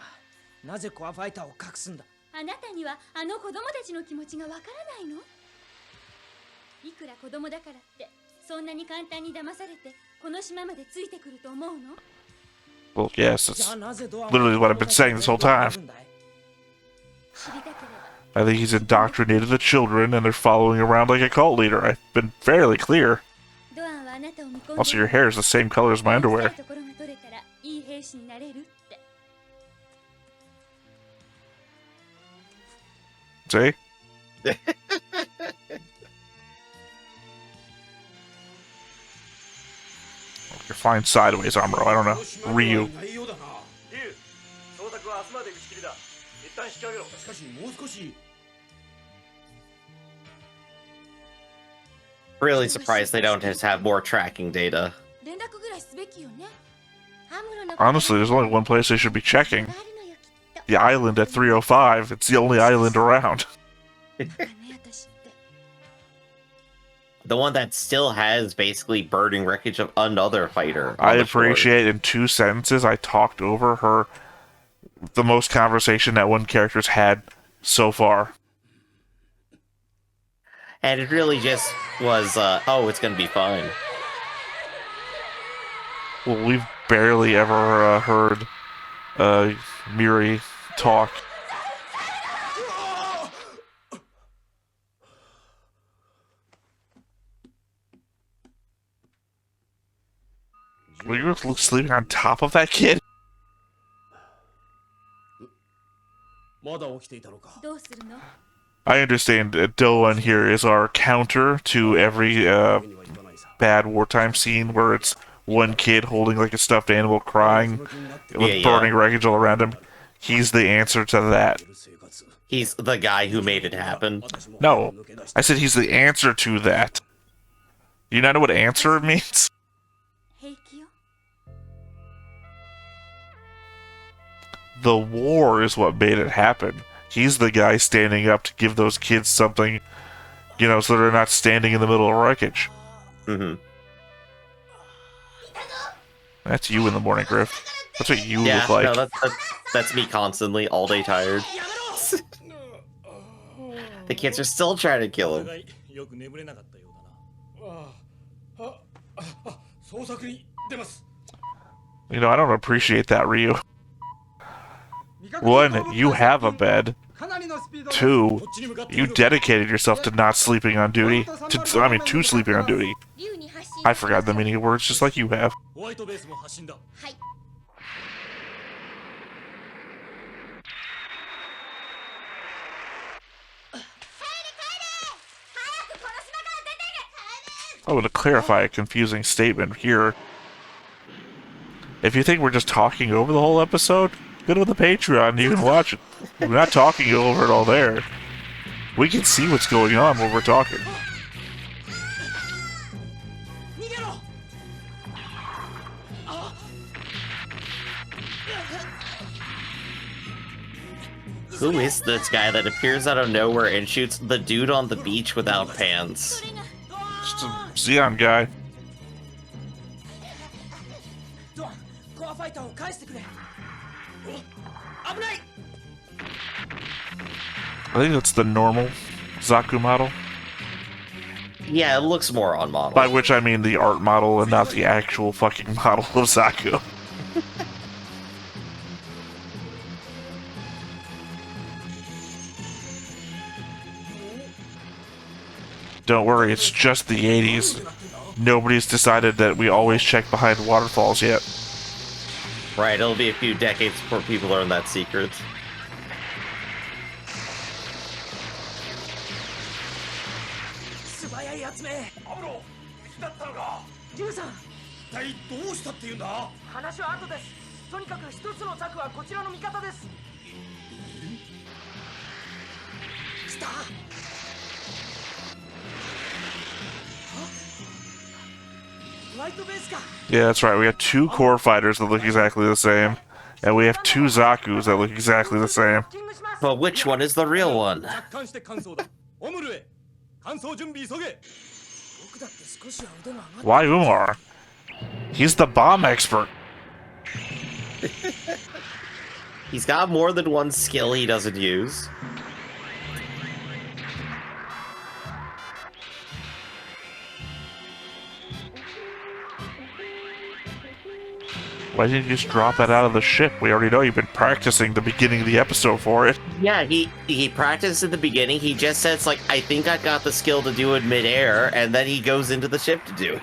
なぜコアファイターを隠すんだ？あなたにはあの子供たちの気持ちがわからないの？いくら子供だからってそんなに簡単に騙されてこの島までついてくると思うの？ Well, yes, it's literally what I've been saying this whole time. 知りたければ I think he's indoctrinated the children, and they're following around like a cult leader. I've been fairly clear. ドアンはあなたを見込んで Also, your hair is the same color as my underwear. ところが取れたらいい兵士になれるって。 See? You're flying sideways, Amuro. I don't know. Ryu. 捜索は明日まで打ち切りだ。一旦引き上げろ。しかしもう少し。 Really surprised they don't just have more tracking data. 連絡ぐらいすべきよね。 Honestly, there's only one place they should be checking. The island at 305. It's the only island around. The one that still has basically burning wreckage of another fighter. I appreciate in 2 sentences I talked over her the most conversation that one character's had so far. And it really just was, oh, it's gonna be fine. Well, we've barely ever heard Miri talk. Were you sleeping on top of that kid? まだ起きていたのか。 どうするの？ I understand Doan here is our counter to every bad wartime scene where it's one kid holding like a stuffed animal crying with burning wreckage all around him. He's the answer to that. He's the guy who made it happen. No, I said he's the answer to that. Do you not know what answer means? 平気よ。 The war is what made it happen. He's the guy standing up to give those kids something, you know, so they're not standing in the middle of wreckage. Mm-hmm. That's you in the morning, Griff. That's what you Yeah, look like. no, that's me constantly, all day tired. The kids are still trying to kill him. よく眠れなかったようだな。捜索に出ます。 You know, I don't appreciate that, Ryu. 1, you have a bed. 2, you dedicated yourself to not sleeping on duty. To sleeping on duty. I forgot the meaning of words just like you have. ホワイトベースも発進だ。はい。 I want to clarify a confusing statement here. If you think we're just talking over the whole episode, go to the Patreon and you can watch it. We're not talking over it all there. We can see what's going on when we're talking. Who is this guy that appears out of nowhere and shoots the dude on the beach without pants? Just a Xeon guy. ドアン、コアファイターを返してくれ。危ない。 I think that's the normal Zaku model. Yeah, it looks more on model. By which I mean the art model and not the actual fucking model of Zaku. Don't worry, it's just the 80s. Nobody's decided that we always check behind waterfalls yet. Right, it'll be a few decades before people learn that secret. Yeah, that's right. We have 2 core fighters that look exactly the same. And we have 2 Zakus that look exactly the same. But which one is the real one? 着艦して乾燥だ。オムルへ。乾燥準備急げ。 Why Umar? He's the bomb expert. He's got more than one skill he doesn't use. Why didn't you just drop that out of the ship? We already know you've been practicing the beginning of the episode for it. Yeah, he practiced at the beginning. He just says, like, I think I got the skill to do it midair, and then he goes into the ship to do it.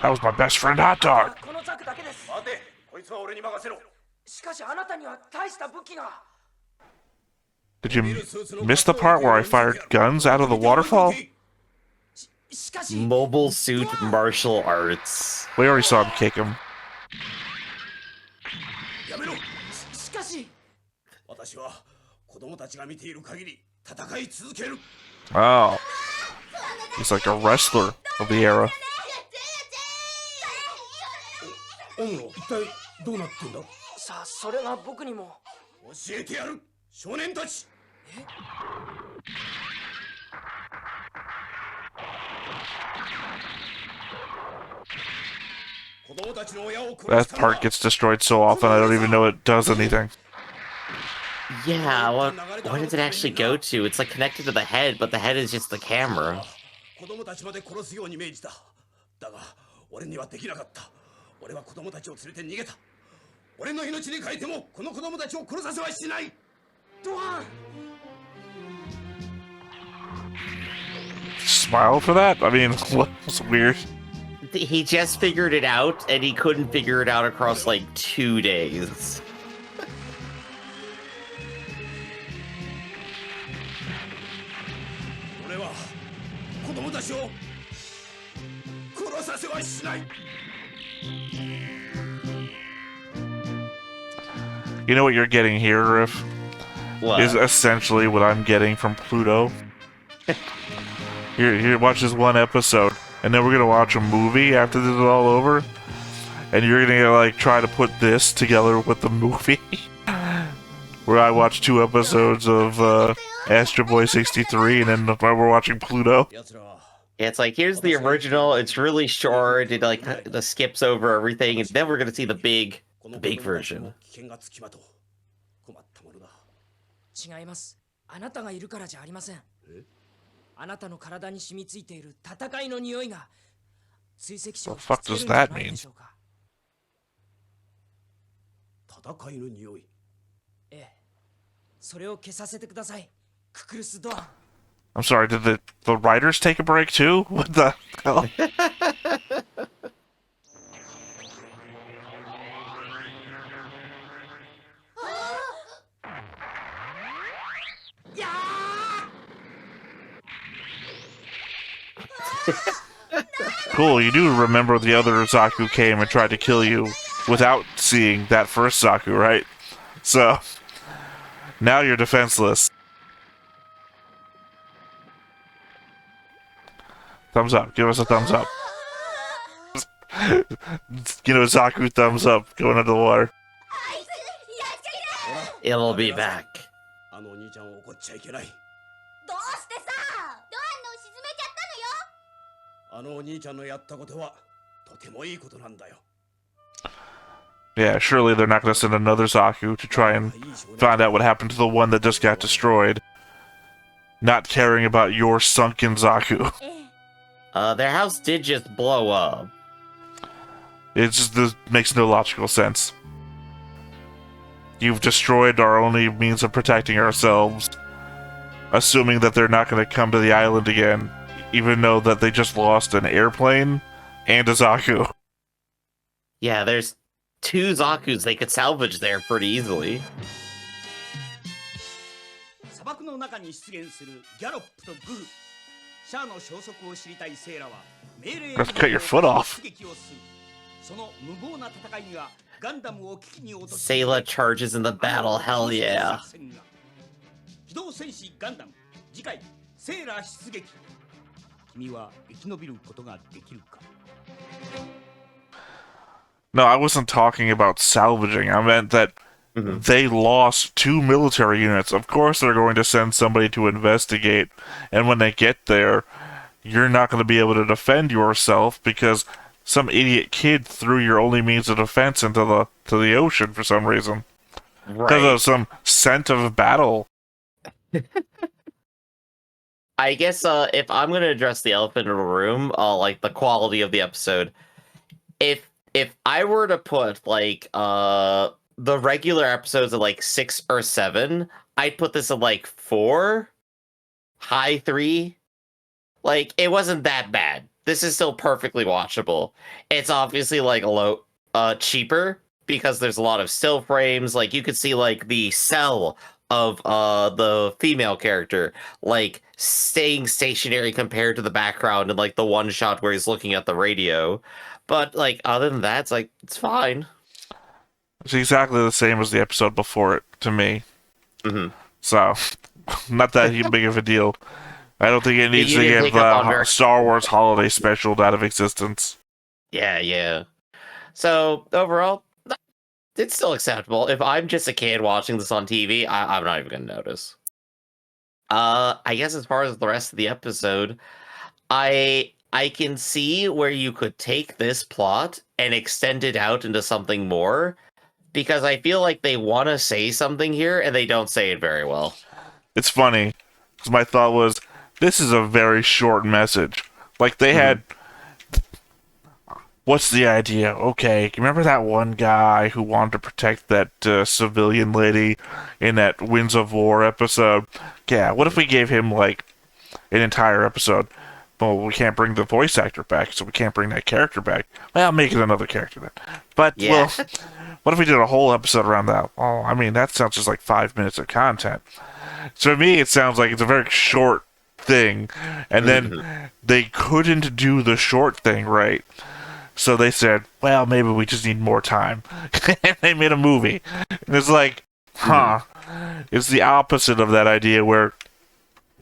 That was my best friend Hot Dog. このザクだけです。待て、こいつは俺に任せろ。しかしあなたには大した武器が。Did you miss the part where I fired guns out of the waterfall? しかし Mobile suit martial arts. We already saw him kick him. やめろ。しかし私は子供たちが見ている限り戦い続ける。 Oh. He's like a wrestler of the era. オムロ、一体どうなってんだ？さあそれが僕にも教えてやる、少年たち。子供たちの親を殺 That したのは part gets destroyed so often I don't even know it does anything. Yeah, what does it actually go to? It's like connected to the head, but the head is just the camera. 子供たちまで殺すように命じた。だが俺にはできなかった。俺は子供たちを連れて逃げた。俺の命に変えてもこの子供たちを殺させはしない。ドアン。 Smile for that? I mean, what was weird? He just figured it out, and he couldn't figure it out across like 2 days. 俺は子供たちを殺させはしない。 You know what you're getting here, Riff? What? Is essentially what I'm getting from Pluto. Here, watch this one episode, and then we're gonna watch a movie after this is all over, and you're gonna like try to put this together with the movie, where I watch 2 episodes of Astro Boy 63, and then we're watching Pluto. 奴らは Yeah, it's like, here's the original, it's really short, it like the skips over everything, and then we're gonna see the big version. 危険がつきまとう。困ったものだ。違います。あなたがいるからじゃありません。あなたの体に染みついている戦いの匂いが追跡者を What the fuck 引きつ does けるんじゃ that ない mean? でしょうか。戦いの匂い。ええ、それを消させてください。ククルスドアン。 I'm sorry, did the writers take a break too? What the hell? Cool, you do remember the other Zaku came and tried to kill you without seeing that first Zaku, right? So, now you're defenseless. Thumbs up. Give us a thumbs up. You know, Zaku thumbs up going under the water. It'll be back. あのお兄ちゃんを怒っちゃいけない。どうしてさ、ドアンのを沈めちゃったのよ。あのお兄ちゃんのやったことはとてもいいことなんだよ。 Yeah, surely they're not going to send another Zaku to try and find out what happened to the one that just got destroyed. Not caring about your sunken Zaku. Their house did just blow up. It just makes no logical sense. You've destroyed our only means of protecting ourselves, assuming that they're not going to come to the island again, even though that they just lost an airplane and a Zaku. Yeah, there's 2 Zakus they could salvage there pretty easily. 砂漠の中に出現するギャロップとグフ。シャアの消息を知りたいセイラは命令 Let's cut your foot off. 出撃をする。その無謀な戦いにはガンダムを危機に落とす。 Sayla charges in the battle, hell yeah. 機動戦士ガンダム次回セイラ出撃。君は生き延びることができるか。 No, I wasn't talking about salvaging. I meant that they lost 2 military units. Of course they're going to send somebody to investigate, and when they get there, you're not going to be able to defend yourself because some idiot kid threw your only means of defense into the ocean for some reason. Because of some scent of battle. I guess if I'm gonna address the elephant in the room, like the quality of the episode, if I were to put like the regular episodes at like 6 or 7, I'd put this at like 4, high 3. Like, it wasn't that bad. This is still perfectly watchable. It's obviously like a low cheaper because there's a lot of still frames. Like, you could see like the cell of the female character, like staying stationary compared to the background and like the one shot where he's looking at the radio. But like other than that, it's like it's fine. It's exactly the same as the episode before it to me. Mm-hmm. So, not that big of a deal. I don't think it needs You to didn't give pick up on Star Wars Holiday Special out of existence. Yeah. So overall, it's still acceptable. If I'm just a kid watching this on TV, I'm not even gonna notice. I guess as far as the rest of the episode, I can see where you could take this plot and extend it out into something more, because I feel like they want to say something here and they don't say it very well. It's funny, because my thought was, this is a very short message. Like, they had... What's the idea? Okay, remember that one guy who wanted to protect that civilian lady in that Winds of War episode? Yeah, what if we gave him, like, an entire episode? Well, we can't bring the voice actor back, so we can't bring that character back. Well, make it another character then. But, Yeah. well, what if we did a whole episode around that? Oh, I mean, that sounds just like 5 minutes of content. So to me, it sounds like it's a very short thing, and then they couldn't do the short thing right. So they said, well, maybe we just need more time. And they made a movie. And it's like, It's the opposite of that idea where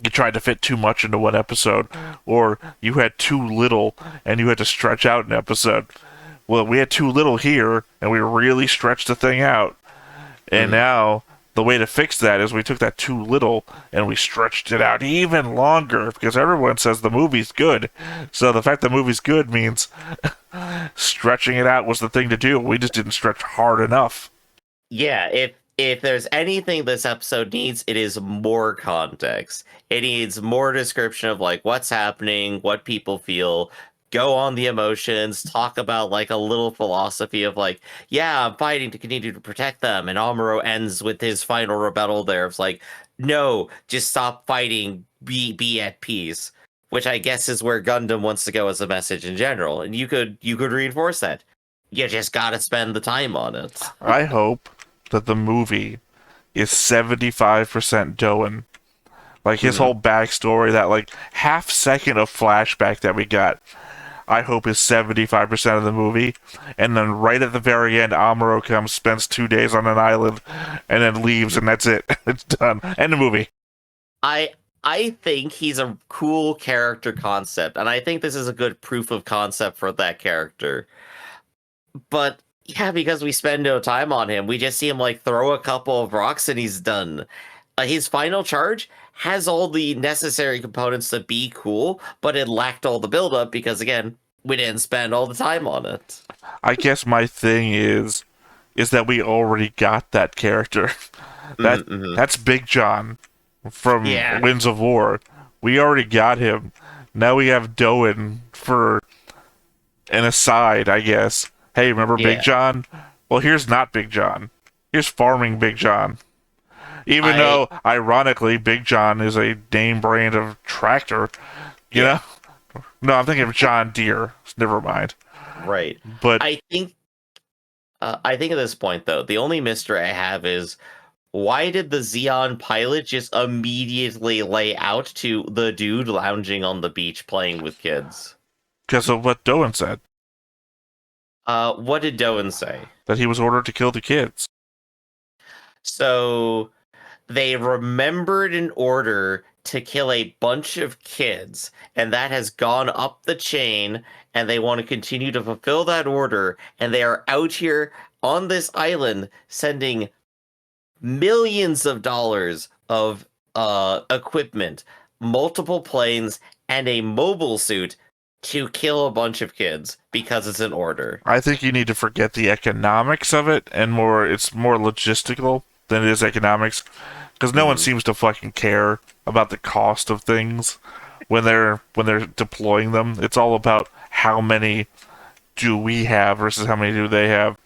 you tried to fit too much into one episode, or you had too little and you had to stretch out an episode. Well, we had too little here, and we really stretched the thing out. And now, the way to fix that is we took that too little and we stretched it out even longer, because everyone says the movie's good. So the fact the movie's good means stretching it out was the thing to do. We just didn't stretch hard enough. Yeah, if there's anything this episode needs, it is more context. It needs more description of like what's happening, what people feel, go on the emotions, talk about like a little philosophy of like, yeah, I'm fighting to continue to protect them. And Amuro ends with his final rebuttal there of like, no, just stop fighting, be at peace. Which I guess is where Gundam wants to go as a message in general. And you could reinforce that. You just gotta spend the time on it. I hope that the movie is 75% Doan. Like his whole backstory, that like half second of flashback that we got, I hope is 75% of the movie. And then right at the very end, Amuro comes, spends 2 days on an island, and then leaves, and that's it. It's done. End the movie. I think he's a cool character concept, and I think this is a good proof of concept for that character. But yeah, because we spend no time on him, we just see him like throw a couple of rocks and he's done. His final charge has all the necessary components to be cool, but it lacked all the buildup because, again, we didn't spend all the time on it. I guess my thing is that we already got that character. That's Big John from Winds of War. We already got him. Now we have Doan for an aside, I guess. Hey, remember Big John? Well, here's not Big John. Here's Farming Big John. Even though, ironically, Big John is a name brand of tractor, you know? No, I'm thinking of John Deere. Never mind. Right. But I think at this point, though, the only mystery I have is why did the Xeon pilot just immediately lay out to the dude lounging on the beach playing with kids? Because of what Doan said. What did Doan say? That he was ordered to kill the kids. So they remembered an order to kill a bunch of kids, and that has gone up the chain, and they want to continue to fulfill that order, and they are out here on this island sending millions of dollars of equipment, multiple planes, and a mobile suit to kill a bunch of kids because it's an order. I think you need to forget the economics of it, and it's more logistical than it is economics, because no one seems to fucking care about the cost of things when they're deploying them. It's all about how many do we have versus how many do they have.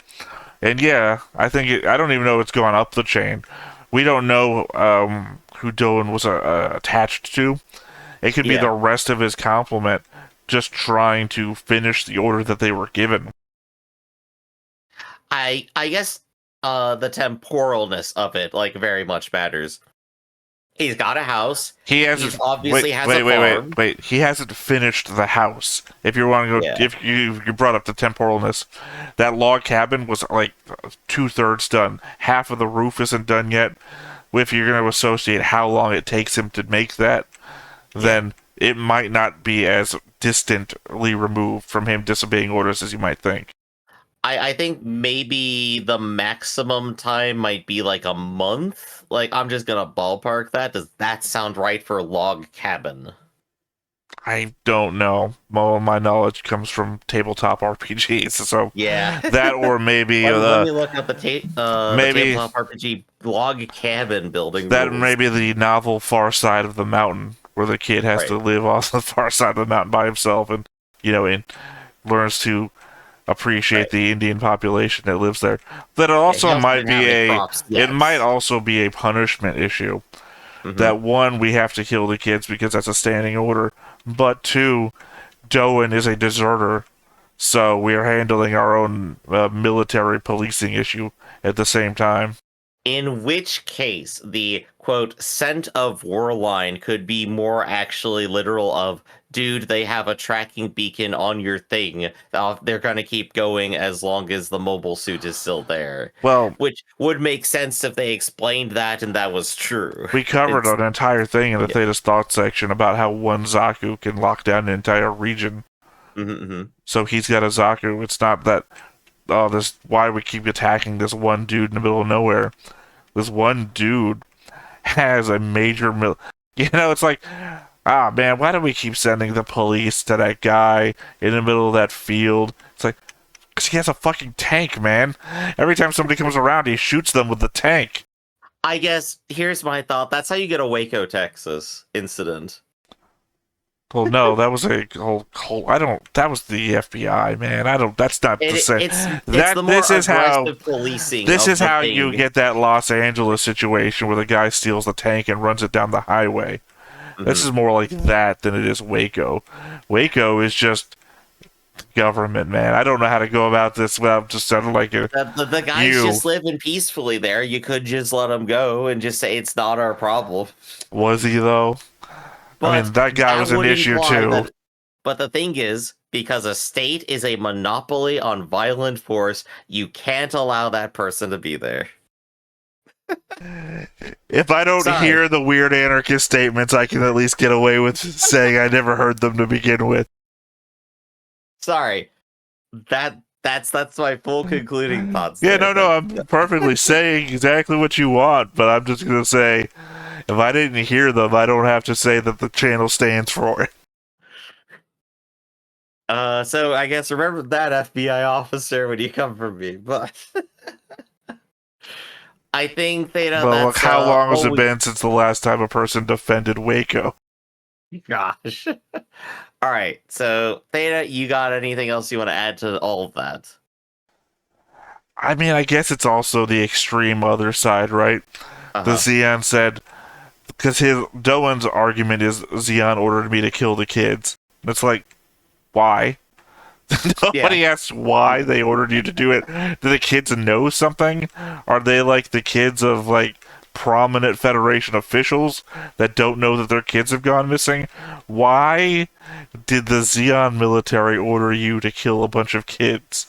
And yeah, I don't even know it's gone up the chain. We don't know who Doan was attached to. It could be the rest of his complement just trying to finish the order that they were given. I guess the temporalness of it like very much matters. He's got a house. He hasn't. He's obviously has a farm. Wait. He hasn't finished the house. If you want to go, if you brought up the temporalness, that log cabin was like 2/3 done. Half of the roof isn't done yet. If you're going to associate how long it takes him to make that, then it might not be as distantly removed from him disobeying orders as you might think. I think maybe the maximum time might be like a month. Like, I'm just gonna ballpark that. Does that sound right for log cabin? I don't know. All my knowledge comes from tabletop RPGs, so yeah, that or maybe let me look up the tabletop RPG log cabin building. That rules. may be the novel Far Side of the Mountain, where the kid has to live off the far side of the mountain by himself, and and learns to appreciate the Indian population that lives there. That also might be it might also be a punishment issue. Mm-hmm. That one, we have to kill the kids because that's a standing order, but two, Doan is a deserter, so we are handling our own military policing issue at the same time. In which case, the quote scent of war line could be more actually literal of, dude, they have a tracking beacon on your thing. They're going to keep going as long as the mobile suit is still there. Well, which would make sense if they explained that and that was true. We covered an entire thing in the Theta's Thoughts section about how one Zaku can lock down an entire region. Mm-hmm. So he's got a Zaku. It's not that, why we keep attacking this one dude in the middle of nowhere. This one dude has a major it's like, man, why do we keep sending the police to that guy in the middle of that field? It's like, because he has a fucking tank, man. Every time somebody comes around, he shoots them with the tank. I guess, here's my thought. That's how you get a Waco, Texas incident. Well, no, that was a whole that was the FBI, man. That's not the same. This is how you get that Los Angeles situation where the guy steals the tank and runs it down the highway. Mm-hmm. This is more like that than it is Waco. Waco is just government, man. I don't know how to go about this without just sounding like the guy's just living peacefully there. You could just let him go and just say it's not our problem. Was he though? But I mean, that guy was an issue too. But the thing is, because a state is a monopoly on violent force, you can't allow that person to be there. If I don't hear the weird anarchist statements, I can at least get away with saying I never heard them to begin with. Sorry. That's my full concluding thoughts. Yeah, no, I'm perfectly saying exactly what you want, but I'm just gonna say, if I didn't hear them, I don't have to say that the channel stands for it. So I guess remember that, FBI officer, when you come for me, but I think Theta. Well, look, how long has it been since the last time a person defended Waco? Gosh. All right, so Theta, you got anything else you want to add to all of that? I mean, I guess it's also the extreme other side, right? The Zeon said, because Doan's argument is Zeon ordered me to kill the kids. It's like, why? Nobody asks why they ordered you to do it. Do the kids know something? Are they like the kids of like prominent Federation officials that don't know that their kids have gone missing? Why did the Zeon military order you to kill a bunch of kids?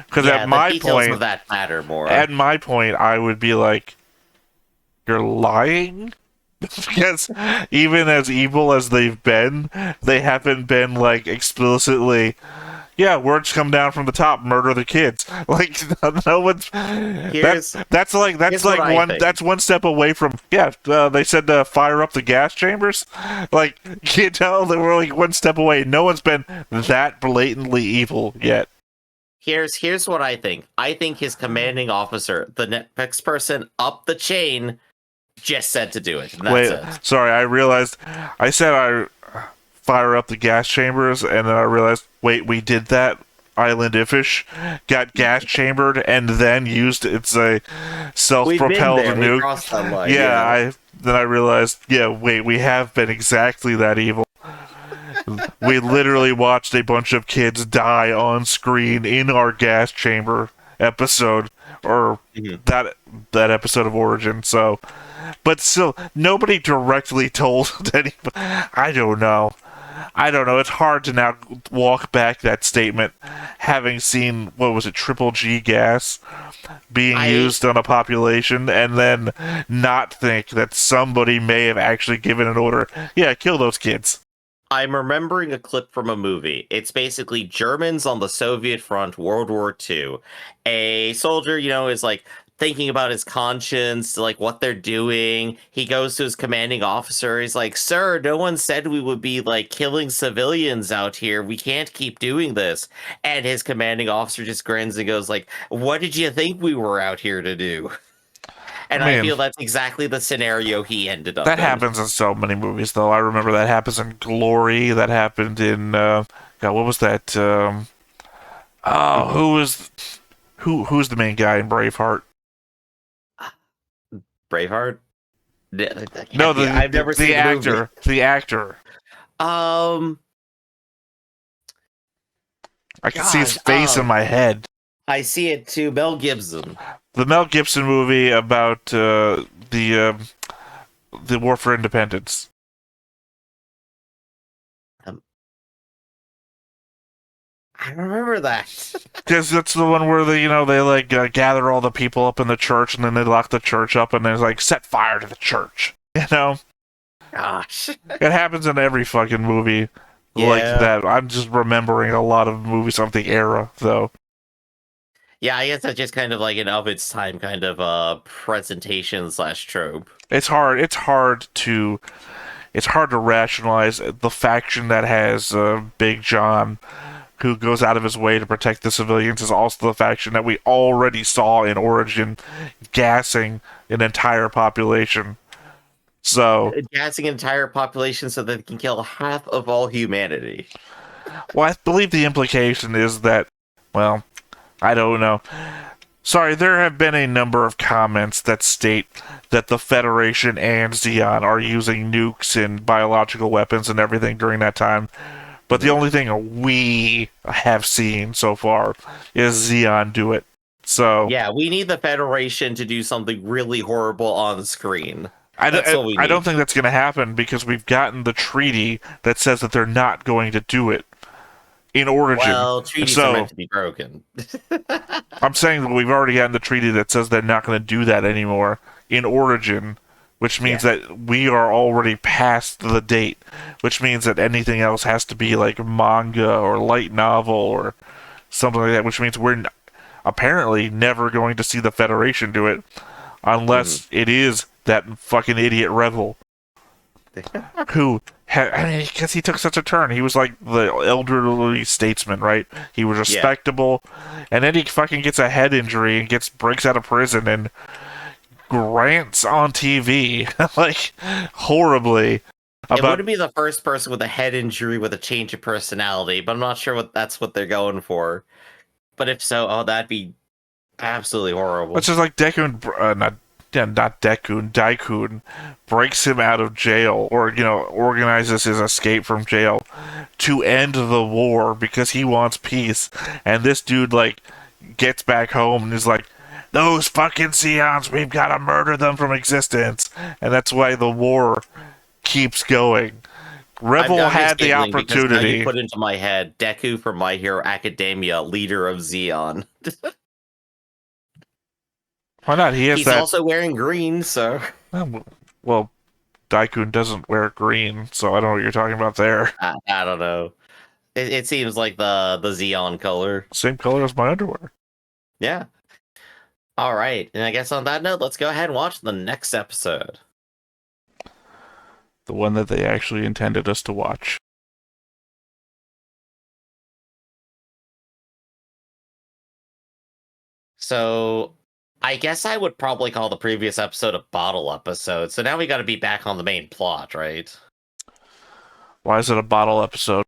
Because at my point, of that matter more. At my point, I would be like, you're lying? Because even as evil as they've been, they haven't been like explicitly, words come down from the top, murder the kids. Like no one's. That's one step away from. They said to fire up the gas chambers. Like you know, they were like one step away. No one's been that blatantly evil yet. Here's what I think. I think his commanding officer, the next person up the chain, just said to do it. And that's it. Sorry, I realized I said I fire up the gas chambers, and then I realized, wait, we did that. Island Ifish got gas chambered and then used it's a self-propelled nuke. Then I realized, wait, we have been exactly that evil. We literally watched a bunch of kids die on screen in our gas chamber episode or that episode of Origin. So, but still, nobody directly told anybody. I don't know. It's hard to now walk back that statement, having seen, what was it, Triple G gas being used on a population, and then not think that somebody may have actually given an order, yeah, kill those kids. I'm remembering a clip from a movie. It's basically Germans on the Soviet front, World War II. A soldier, is like thinking about his conscience, like what they're doing. He goes to his commanding officer. He's like, "Sir, no one said we would be like killing civilians out here. We can't keep doing this." And his commanding officer just grins and goes like, "What did you think we were out here to do?" And I feel that's exactly the scenario he ended up in. That happens in so many movies, though. I remember that happens in Glory. That happened in God, what was that? Who's the main guy in Braveheart? Braveheart? No, I've never seen the actor. movie. The actor. I can see his face in my head. I see it too. Mel Gibson. The Mel Gibson movie about the War for Independence. I remember that. Because that's the one where they like gather all the people up in the church, and then they lock the church up, and there's like set fire to the church. Gosh, it happens in every fucking movie like that. I'm just remembering a lot of movies of the era, though. Yeah, I guess that's just kind of like an of its time kind of presentation / trope. It's hard to rationalize the faction that has Big John, who goes out of his way to protect the civilians, is also the faction that we already saw in Origin gassing an entire population. So gassing an entire population so that they can kill half of all humanity. Well, I believe the implication is that, well, I don't know. Sorry, there have been a number of comments that state that the Federation and Zeon are using nukes and biological weapons and everything during that time. But the only thing we have seen so far is Zeon do it. So yeah, we need the Federation to do something really horrible on screen. I don't think that's going to happen because we've gotten the treaty that says that they're not going to do it in Origin. Well, treaties are meant to be broken. I'm saying that we've already gotten the treaty that says they're not going to do that anymore in Origin, which means that we are already past the date, which means that anything else has to be like manga or light novel or something like that, which means we're apparently never going to see the Federation do it unless it is that fucking idiot Rebel who because he took such a turn. He was like the elderly statesman, right? He was respectable, and then he fucking gets a head injury and breaks out of prison and grants on TV like horribly. It wouldn't be the first person with a head injury with a change of personality, but I'm not sure that's what they're going for. But if so, that'd be absolutely horrible. It's just like Deku, not Deku, Daikun breaks him out of jail, or organizes his escape from jail to end the war because he wants peace. And this dude like gets back home and is like, "Those fucking Zeons, we've got to murder them from existence," and that's why the war keeps going. Rebel had the opportunity. You put into my head Deku from My Hero Academia, leader of Zeon. Why not? He's also wearing green, so. Well, Daikun doesn't wear green, so I don't know what you're talking about there. I don't know. It seems like the Zeon color. Same color as my underwear. Yeah. All right, and I guess on that note, let's go ahead and watch the next episode. The one that they actually intended us to watch. So, I guess I would probably call the previous episode a bottle episode. So now we got to be back on the main plot, right? Why is it a bottle episode?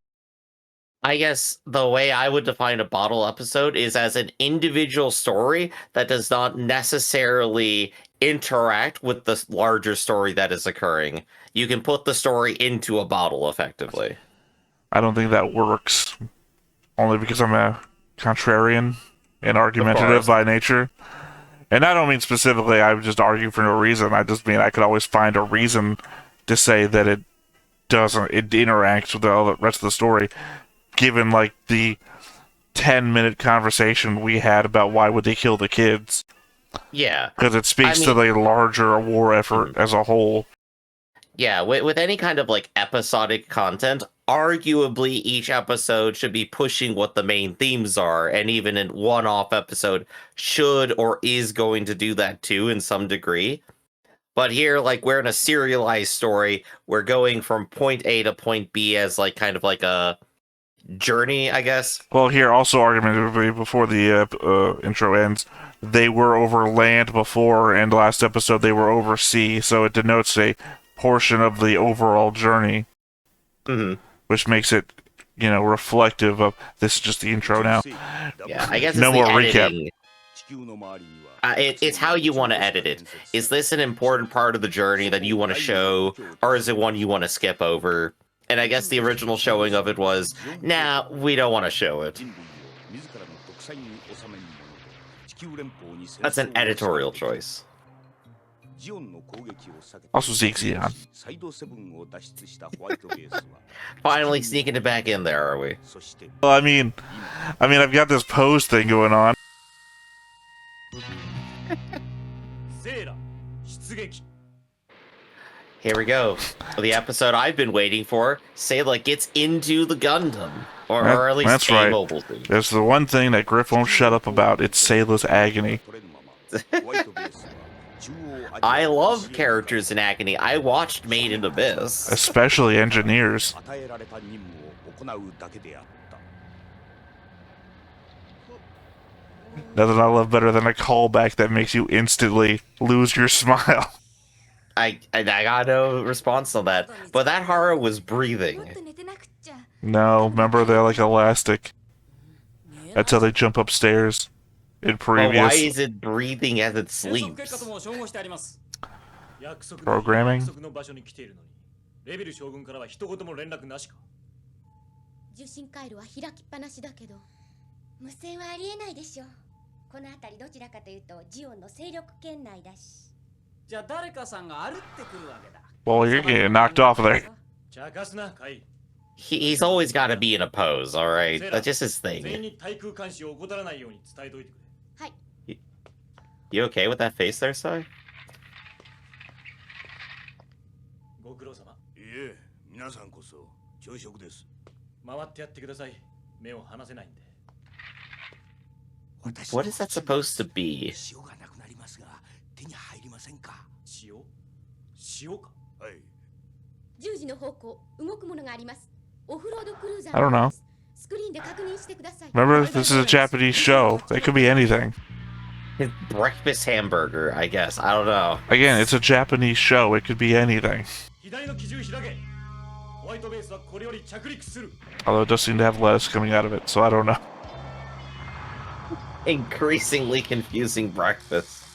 I guess the way I would define a bottle episode is as an individual story that does not necessarily interact with the larger story that is occurring. You can put the story into a bottle, effectively. I don't think that works. Only because I'm a contrarian and argumentative by nature. And I don't mean specifically I would just argue for no reason. I just mean I could always find a reason to say that it interacts with the rest of the story, given like the 10-minute conversation we had about why would they kill the kids. Yeah. Because it speaks to the larger war effort as a whole. Yeah, with any kind of like episodic content, arguably each episode should be pushing what the main themes are, and even in one-off episode should or is going to do that too in some degree. But here, like, we're in a serialized story. We're going from point A to point B as like kind of like a journey, I guess. Well, here also argument before the intro ends, they were over land before, and last episode they were over sea, so it denotes a portion of the overall journey, which makes it, reflective of this is just the intro now. Yeah, I guess no it's more the recap. It's how you want to edit it. Is this an important part of the journey that you want to show, or is it one you want to skip over? And I guess the original showing of it was, nah, we don't want to show it. That's an editorial choice. Also Zexion. Finally sneaking it back in there, are we? Well, I mean, I've got this pose thing going on. Here we go. The episode I've been waiting for. Sayla gets into the Gundam. Or at least that's a right. mobile thing. There's the one thing that Griff won't shut up about. It's Sayla's Agony. I love characters in Agony. I watched Made in Abyss. Especially engineers. Nothing I love better than a callback that makes you instantly lose your smile. I got no response on that. But that horror was breathing. No, remember they're like elastic. That's how they jump upstairs. In previous. But why is it breathing as it sleeps? Programming? 受信回路は開きっぱなしだけど、無線はありえないでしょ。この辺りどちらかというとジオンの勢力圏内だし。じゃあ誰かさんが歩ってくるわけだ。Well, you're getting knocked off there. He's always got to be in a pose, alright? That's just his thing. You okay with that face there, Sai? ご苦労様。いえ、皆さんこそ朝食です。回ってやってください。目を離せないんで。What is that supposed to be? 塩がなくなりますが、手に入りませんか？塩？塩か？はい。10時の方向、動くものがあります。オフロードクルーザー。I don't know. スクリーンで確認してください。Remember, this is a Japanese show. It could be anything. Breakfast hamburger, I guess. I don't know. Again, it's a Japanese show. It could be anything. Although it does seem to have lettuce coming out of it, so I don't know. Increasingly confusing breakfast.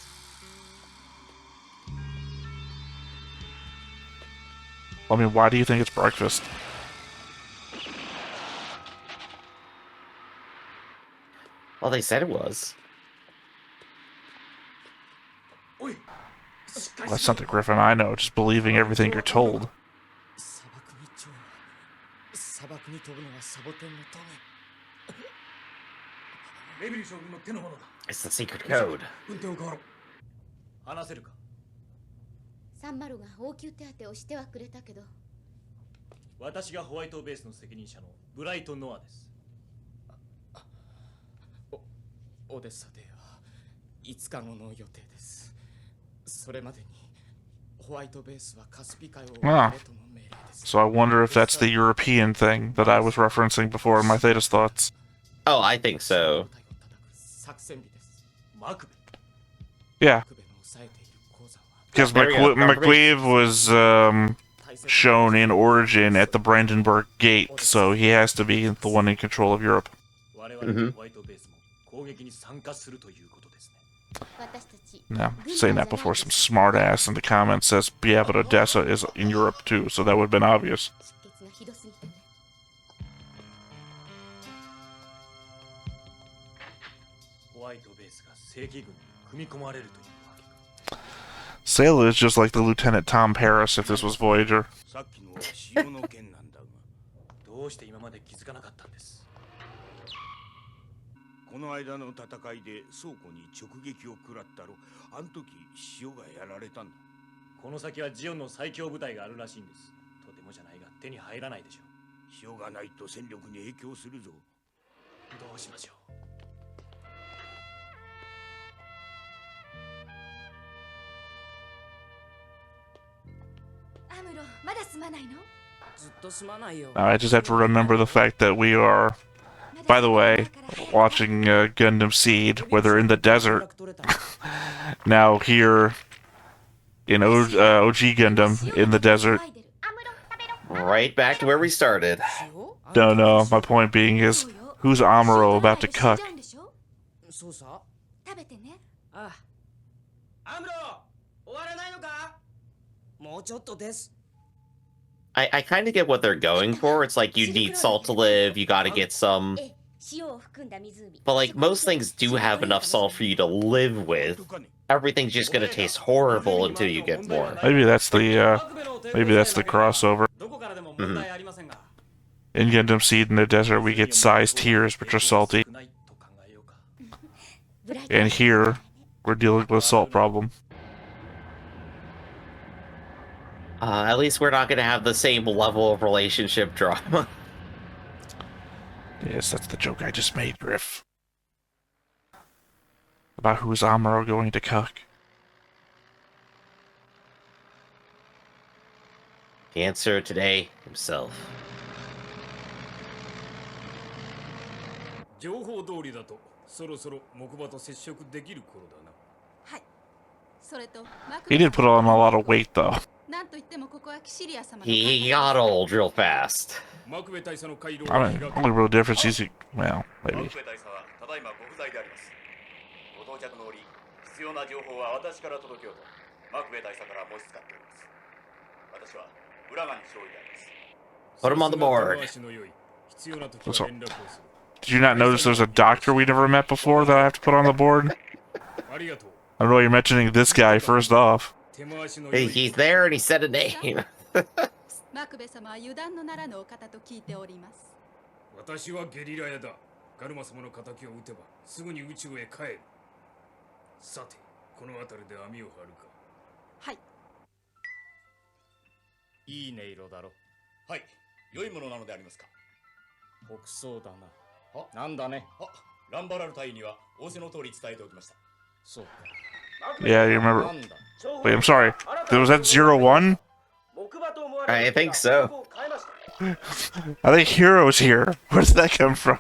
I mean, why do you think it's breakfast? Well, they said it was. Well, that's not the Griffin I know, just believing everything you're told. It's the secret code. サンマルが応急手当てをしてはくれたけど。私がホワイトベースの責任者のブライト・ノアです。オデッサでは5日後の予定です。それまでにホワイトベースはカスピ海を終えるとの命令です。 So I wonder if that's the European thing that I was referencing before in my Theta's thoughts. Oh, I think so. Yeah. Because McQueeve was shown in Origin at the Brandenburg Gate, so he has to be the one in control of Europe. Now, saying that before some smartass in the comments says, yeah, but Odessa is in Europe too, so that would have been obvious. 組み込まれるというわけか。 Sayla is just like the Lieutenant Tom Paris if this was Voyager. さっきの潮の件なんだが、どうして今まで気づかなかったんです？この間の戦いで倉庫に直撃を食らったろ。あの時潮がやられたんだ。この先はジオンの最強部隊があるらしいんです。とてもじゃないが手に入らないでしょ潮がないと戦力に影響するぞ。う。どうしましょう。アムロ、まだ済まないの？ずっとすまないよ。 I just have to remember the fact that we are, by the way, watching Gundam Seed, where they're in the desert. Now here in OG Gundam in the desert. Right back to where we started. No, my point being is, who's Amuro about to cuck? そうさ。食べてね。ああ。アムロ、終わらないのか？もうちょっとです。 I kind of get what they're going for. It's like you need salt to live, you gotta get some. But like most things do have enough salt for you to live with. Everything's just gonna taste horrible until you get more. Maybe that's the crossover. In Gundam Seed in the desert, we get size tiers, which are salty. And here, we're dealing with a salt problem. At least we're not gonna have the same level of relationship drama. Yes, that's the joke I just made, Griff. About who's Amuro going to cuck. The answer today, himself. 情報通りだと、そろそろ木馬と接触できる頃だな。はい。それと、 He did put on a lot of weight, though. なんといってもここはキシリア様の。 He got old real fast. I mean, only real difference is, well, maybe. ただいまご不在であります。ご到着の折、必要な情報は私から届けようと、マクベ大佐から申し付かっております。私は浦賀に勝利であります。 Put him on the board. So, did you not notice there's a doctor we never met before that I have to put on the board? I don't know why you're mentioning this guy first off. He's there and he said a name. マクベ様は油断のならぬお方と聞いております。私はゲリラ屋だ。ガルマ様の仇を撃てばすぐに宇宙へ帰る。さて、この辺りで網を張るか。はい。いい音色だろ。はい、良いものなのでありますか。北総だな。なんだね。ランバラル隊員には仰せの通り伝えておきました。そうか。 Yeah, you remember. Wait, I'm sorry. Was that 01? I think so. I think Hero's here. Where did that come from?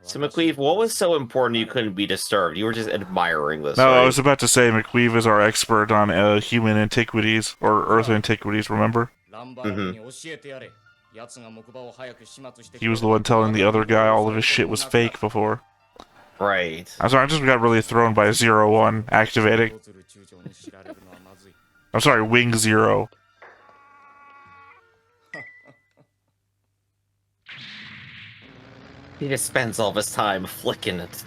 So McQueeve, what was so important you couldn't be disturbed? You were just admiring this. No, right? I was about to say McQueeve is our expert on human antiquities, or Earth antiquities, remember? He was the one telling the other guy all of his shit was fake before. Right. I'm sorry, I just got really thrown by 01 activating. I'm sorry, Wing 0. He just spends all of his time flicking it.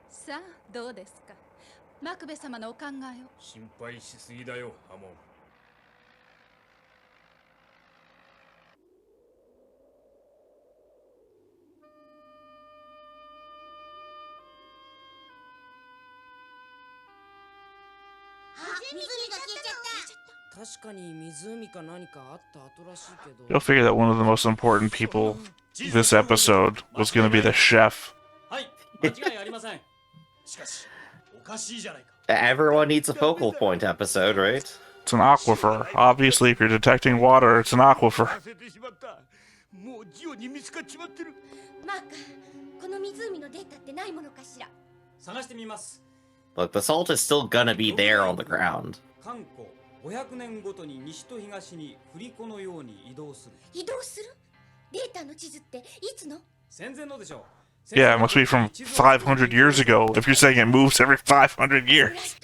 Sa, どうですか。マクベ様のお考えを。心配しすぎだよ、ハモン。確かに湖か何かあった後らしいけど。 You'll figure that one of the most important people this episode was going to be the chef. はい、間違いありません。しかし、おかしいじゃないか。 Everyone needs a focal point episode, right? It's an aquifer. Obviously, if you're detecting water, it's an aquifer. もうジオに見つかっちまってる。マーカこの湖のデータってないものかしら。探してみます。 Look, the salt is still gonna be there on the ground. 韓国500年ごとに西と東に振り子のように移動する。移動する？データの地図っていつの？戦前のでしょう。Yeah, it must be from 500 years ago, if you're saying it moves every 500 years.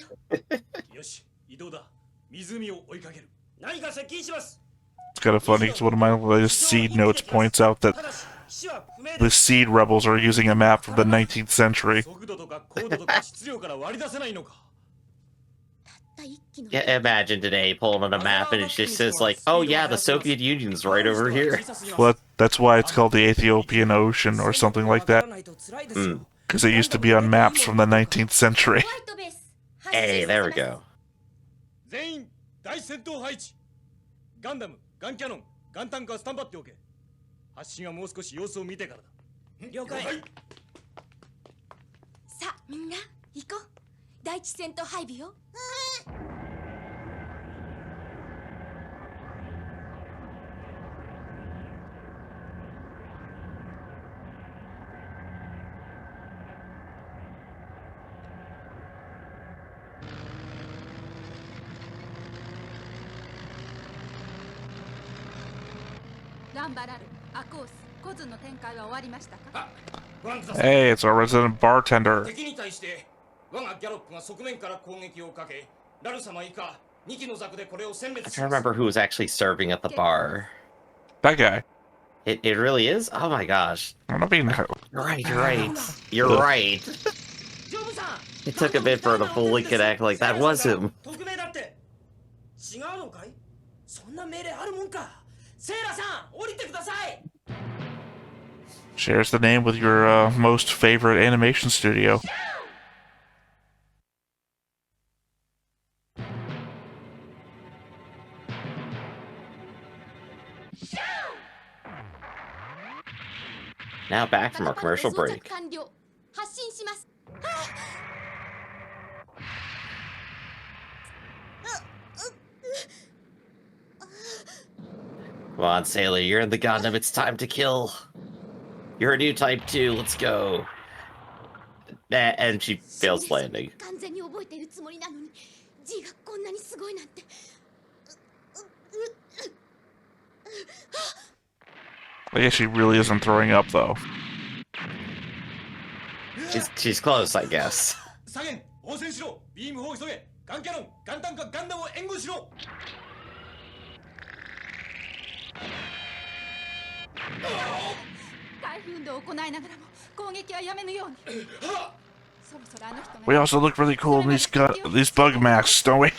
よし、移動だ。湖を追いかける。何か接近します。 It's kind of funny because one of my latest seed notes points out that the seed rebels are using a map from the 19th century. 速度とか高度とか質量から割り出せないのか。 Yeah, imagine today pulling on a map and it just says like, oh yeah, the Soviet Union's right over here. Well, that's why it's called the Ethiopian Ocean or something like that. Because it used to be on maps from the 19th century. Hey, there we go. 全員大戦闘配置。ガンダム、ガンキャノン、ガンタンクはスタンバっておけ。発進はもう少し様子を見てからだ。了解。さあみんな行こう。第一戦闘配備よ。ランバラル、アコース、コズンの展開は終わりましたか？ Hey, it's our resident bartender. 敵に対して我がギャロップが側面から攻撃をかけ、ラル様以下2機のザクでこれを殲滅 I し can't ます。 remember who was actually serving at the bar. That guy. It really is? Oh my gosh. I'm not being... Right, you're right. You're right. It took a bit for her to fully connect like that was him. 匿名だって。違うのかい？そんな命令あるもんか。セイラさん、降りてください。 Shares the name with your most favorite animation studio. Now back from our commercial break. 発進します。 Come on, Sayla, you're in the Gundam. It's time to kill. You're a new type 2. Let's go. And she fails landing. 完全に覚えているつもりなのに、G がこんなにすごいなんて。 I guess she really isn't throwing up, though. She's close, I guess. 左舷、応戦しろ。ビーム砲を急げ。ガンキャノン、ガンタンかガンダムを援護しろ。 We also look really cool in these bug masks, don't we?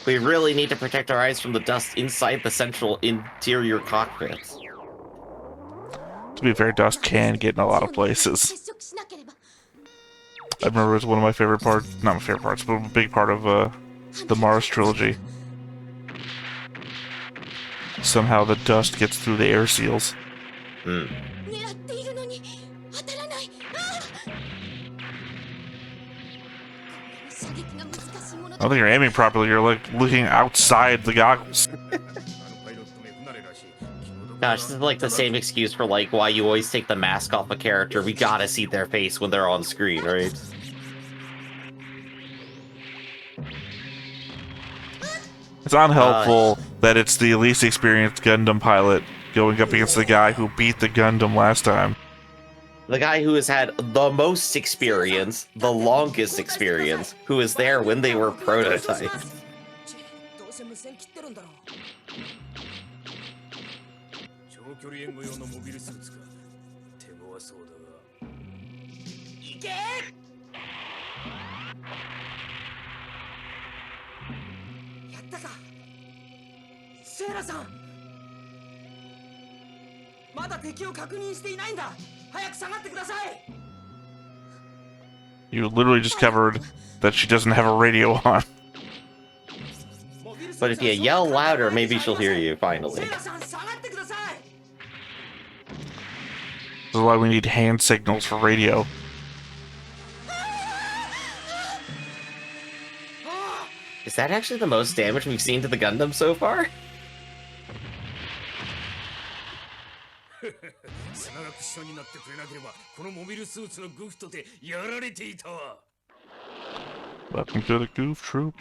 We really need to protect our eyes from the dust inside the central interior cockpit. To be fair, dust can get in a lot of places. I remember it was one of my favorite parts, not my favorite parts, but a big part of the Mars trilogy. Somehow the dust gets through the air seals. Hmm. I don't think you're aiming properly, you're like looking outside the goggles. Gosh, this is like the same excuse for like why you always take the mask off a character. We gotta see their face when they're on screen, right? It's unhelpful that it's the least experienced Gundam pilot going up against the guy who beat the Gundam last time. The guy who has had the most experience, the longest experience, who was there when they were prototypes. 長距離援護用のモビルスーツか。手強そうだが。行け！やったか。セイラさん。まだ敵を確認していないんだ。早く下がってください。 You literally just covered that she doesn't have a radio on. But if you yell louder, maybe she'll hear you finally. セイラさん、下がってください。 This is why we need hand signals for radio. Is that actually the most damage we've seen to the Gundam so far? 長く一緒になってくれなければこのモビルスーツのグフトでやられていたわ。 Welcome to the Goof Troop.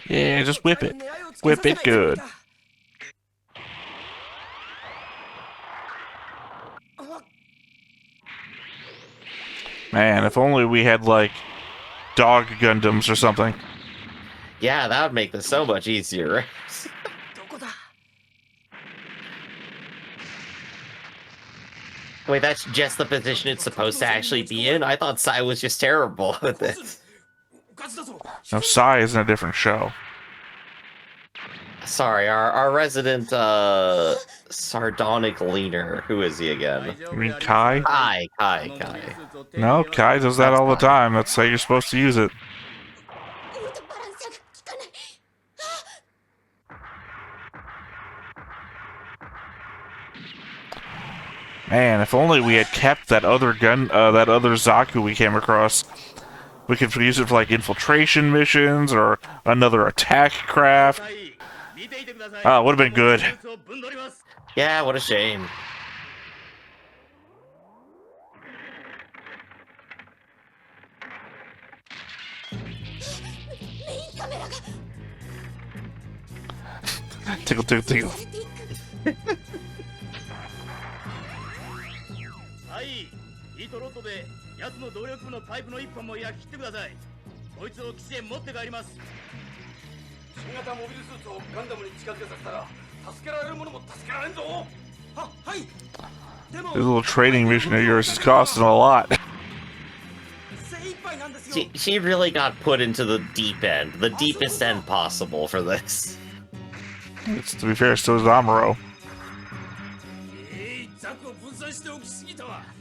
Yeah, just whip it. Whip it good. Man, if only we had, like, dog Gundams or something. Yeah, that would make this so much easier. Wait, that's just the position it's supposed to actually be in? I thought Sai was just terrible with this. No, Sai is in a different show. Sorry, our resident sardonic leaner. Who is he again? You mean Kai? Kai. No, Kai does that all the time. That's how you're supposed to use it. Man, if only we had kept that other that other Zaku we came across. We could use it for like infiltration missions or another attack craft. Oh, would have been good. Yeah, what a shame. Tickle, tickle, tickle. This little training mission of yours is costing a lot. She really got put into the deep end, the deepest end possible for this. To be fair, so is Amuro.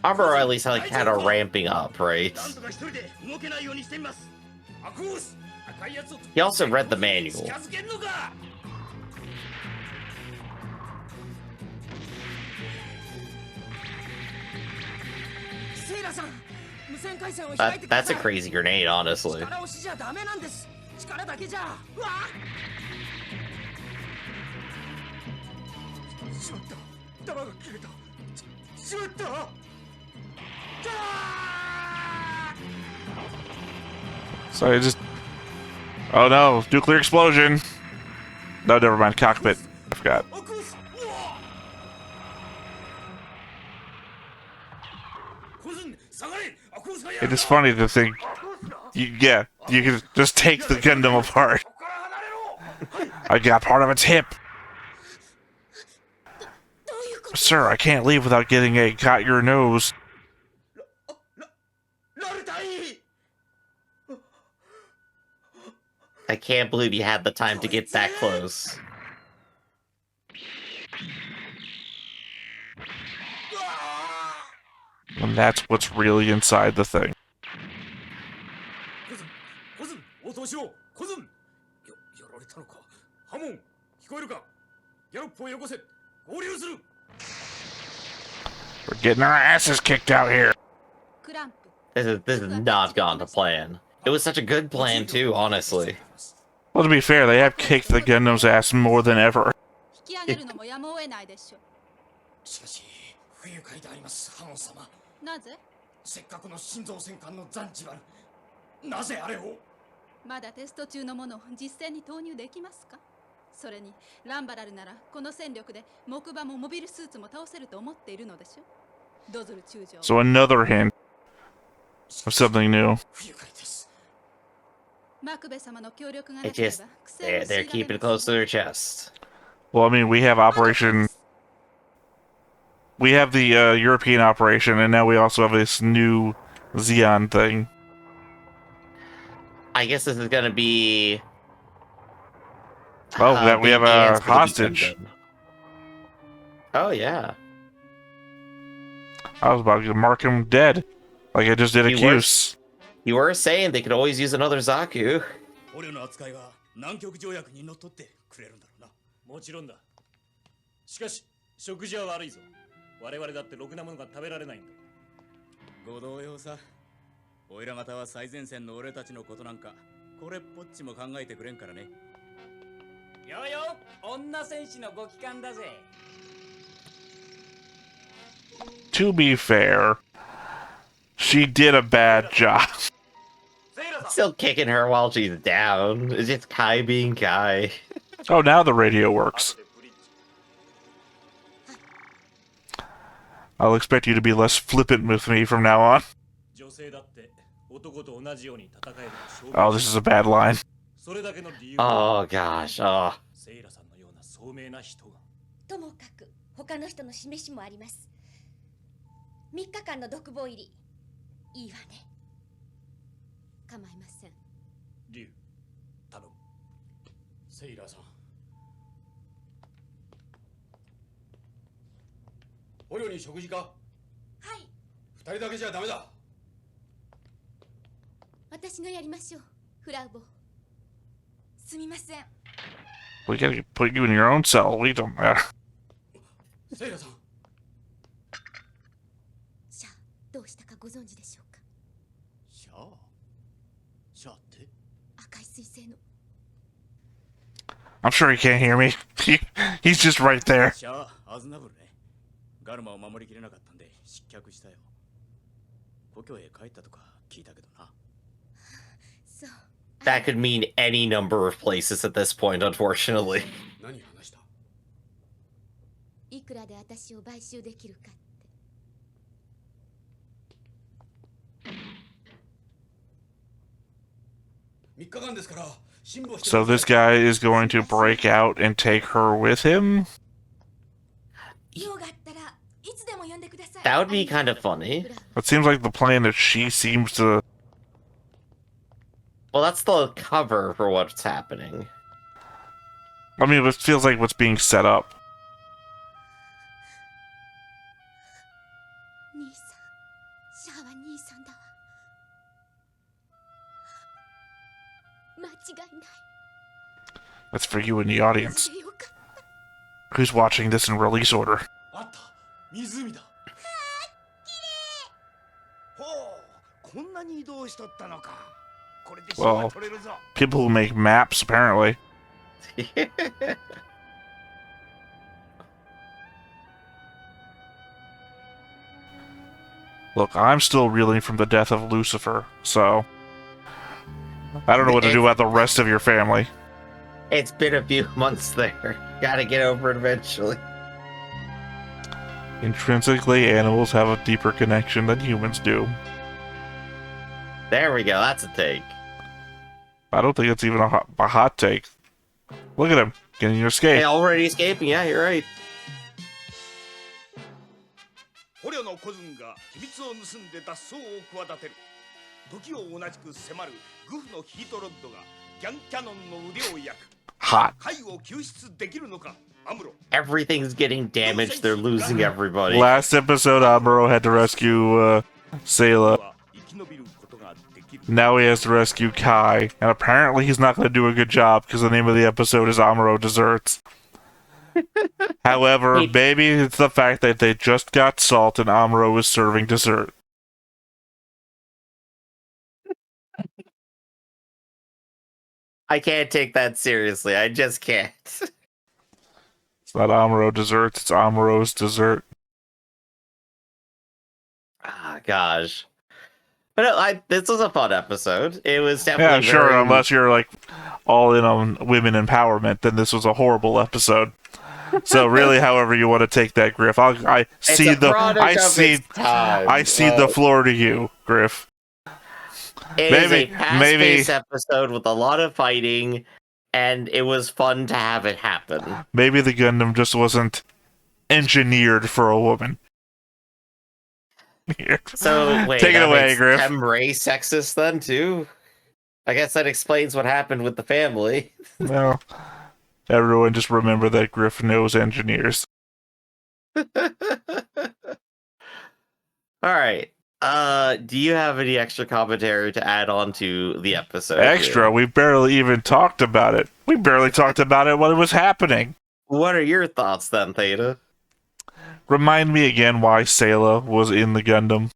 Amuro at least like had a ramping up, right? He also read the manual. That's a crazy grenade, honestly. Sorry, just... Oh no, nuclear explosion! No, never mind, cockpit. I forgot. It is funny to think... you can just take the Gundam apart. I got part of its hip. Sir, I can't leave without getting a got your nose. I can't believe you had the time to get that close. And that's what's really inside the thing. We're getting our asses kicked out here. This is not gone to plan. It was such a good plan too, honestly. Well, to be fair, they have kicked the Gundam's ass more than ever. So another hint of something new. It just, they're keeping it close to their chest. Well, I mean, we have Operation... We have the European operation, and now we also have this new Xeon thing. I guess this is gonna be... Oh, that we have a hostage. Oh, yeah. I was about to mark him dead. Like I just did a Cuse. You were saying they could always use another Zaku. To be fair, she did a bad job. Still kicking her while she's down. It's just Kai being Kai. Oh, now the radio works. I'll expect you to be less flippant with me from now on. Oh, this is a bad line. それだけの理由 Oh gosh. Oh. セイラさんのような聡明な人がともかく他の人の示しもあります。3日間の独房入りいいわね。構いません。リュウ頼む。セイラさん、捕虜に食事か？はい。2人だけじゃダメだ。私がやりましょう、フラウボ。すみません。 We gotta put you in your own cell. We don't matter. セイラさん、シャア、どうしたかご存知でしょうか。シャアって赤い彗星の I'm sure he can't hear me. He's just right there. シャア、アズナブルね。ガルマを守りきれなかったんで失脚したよ。故郷へ帰ったとか聞いたけどな。そう。 That could mean any number of places at this point, unfortunately. 何話した？いくらで私を買収できるかって。 3日間ですから辛抱して。 So this guy is going to break out and take her with him? 用があったらいつでも呼んでください。 That would be kind of funny. It seems like the plan that she seems to... Well, that's the cover for what's happening. I mean, it feels like what's being set up. 兄さん、シャアは兄さんだわ。間違いない。 That's for you in the audience. よかった。 Who's watching this in release order? あった、湖だ。ほう、こんなに移動しとったのか。これで島 Well, が取れるぞ。 people who make maps, apparently. Look, I'm still reeling from the death of Lucifer, so... I don't know what to do about the rest of your family. It's been a few months there. Gotta get over it eventually. Intrinsically, animals have a deeper connection than humans do. There we go, that's a take. I don't think it's even a hot take. Look at him, getting your escape. Hey, already escaping, yeah, you're right. 捕虜の子孫が秘密を盗んで脱走を企てる。時を同じく迫るグフのヒートロッドがギャンキャノンの腕を焼く。 Hot. 貝を救出できるのか、アムロ。 Everything's getting damaged, they're losing everybody. Last episode, Amuro had to rescue Sayla. 生き延びることができる。 Now he has to rescue Kai, and apparently he's not going to do a good job because the name of the episode is Amuro Desserts. However, maybe it's the fact that they just got salt and Amuro was serving dessert. I can't take that seriously, I just can't. It's not Amuro Desserts, it's Amuro's dessert. Ah, gosh. But this was a fun episode. It was definitely Yeah, sure, very... unless you're like all in on women empowerment, then this was a horrible episode. So really, however you want to take that, Griff, I see the floor to you, Griff. It is a fast-paced episode with a lot of fighting, and it was fun to have it happen. Maybe the Gundam just wasn't engineered for a woman. Here. So wait, take it away, Griff. Ray sexist then too? I guess that explains what happened with the family. Well, everyone just remember that Griff knows engineers. Alright. Do you have any extra commentary to add on to the episode? Extra? Here? We barely even talked about it. We barely talked about it when it was happening. What are your thoughts then, Theta? Remind me again why Sayla was in the Gundam.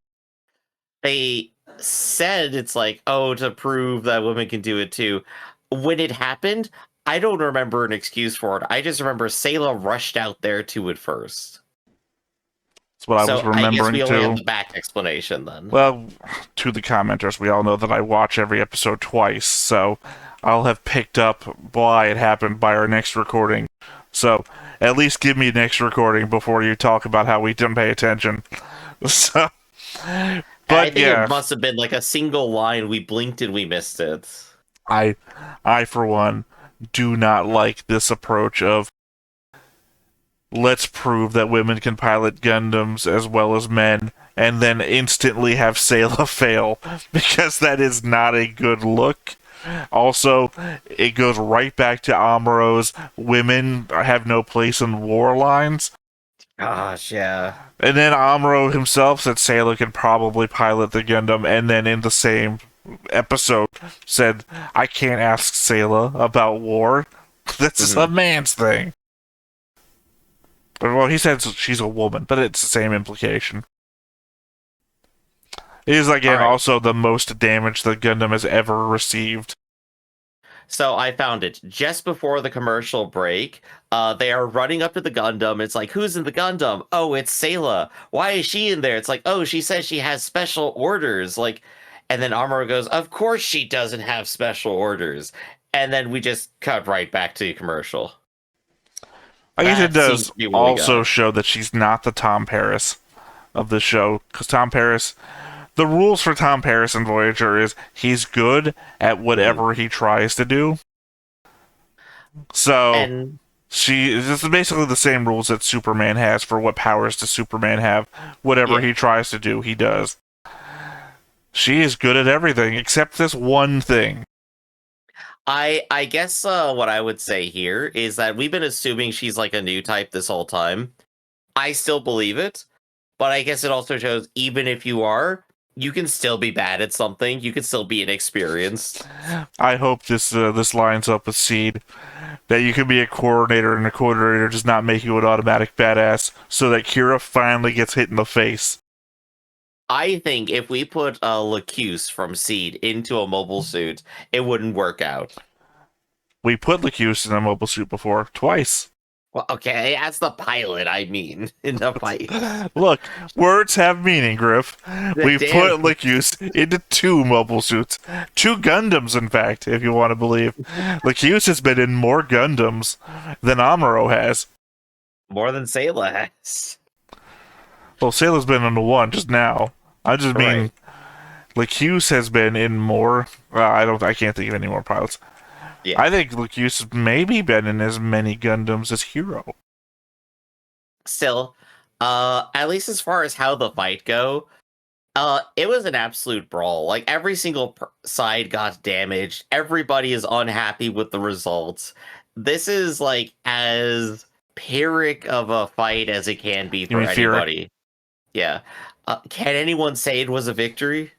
They said it's like, oh, to prove that women can do it too. When it happened, I don't remember an excuse for it. I just remember Sayla rushed out there to it first. That's what I was remembering too. I guess we only have the back explanation then. Well, to the commenters, we all know that I watch every episode twice, so I'll have picked up why it happened by our next recording. So, at least give me next recording before you talk about how we didn't pay attention. So, I think it must have been like a single line. We blinked and we missed it. I for one, do not like this approach of let's prove that women can pilot Gundams as well as men, and then instantly have Sayla fail, because that is not a good look. Also, it goes right back to Amuro's women have no place in war lines. Gosh, yeah. And then Amuro himself said Sayla can probably pilot the Gundam, and then in the same episode said, I can't ask Sayla about war. This is a man's thing. Well, he said she's a woman, but it's the same implication. It is, again, also the most damage the Gundam has ever received. So I found it just before the commercial break. They are running up to the Gundam. It's like, who's in the Gundam? Oh, it's Sayla. Why is she in there? It's like, oh, she says she has special orders. Like, and then Amuro goes, of course she doesn't have special orders. And then we just cut right back to the commercial. I guess it does also show that she's not the Tom Paris of the show. Because Tom Paris, the rules for Tom Paris in Voyager is he's good at whatever he tries to do. So this is basically the same rules that Superman has for what powers does Superman have. Whatever he tries to do, he does. She is good at everything except this one thing. I guess what I would say here is that we've been assuming she's like a new type this whole time. I still believe it, but I guess it also shows even if you are, you can still be bad at something. You can still be inexperienced. I hope this lines up with Seed, that you can be a coordinator and a coordinator does not make you an automatic badass, so that Kira finally gets hit in the face. I think if we put Lacuse from Seed into a mobile suit, it wouldn't work out. We put Lacuse in a mobile suit before, twice. Well, okay, as the pilot, I mean, in the fight. Look, words have meaning, Griff. We put Lacuse into 2 mobile suits. 2 Gundams, in fact, if you want to believe. Lacuse has been in more Gundams than Amuro has. More than Sayla has. Well, Sayla's been in the 1 just now. I just mean, Lacuse has been in more. I can't think of any more pilots. Yeah. I think Lacuse has maybe been in as many Gundams as Hero. Still, at least as far as how the fight go, it was an absolute brawl. Like, every single side got damaged. Everybody is unhappy with the results. This is, like, as Pyrrhic of a fight as it can be for anybody. Yeah. Can anyone say it was a victory?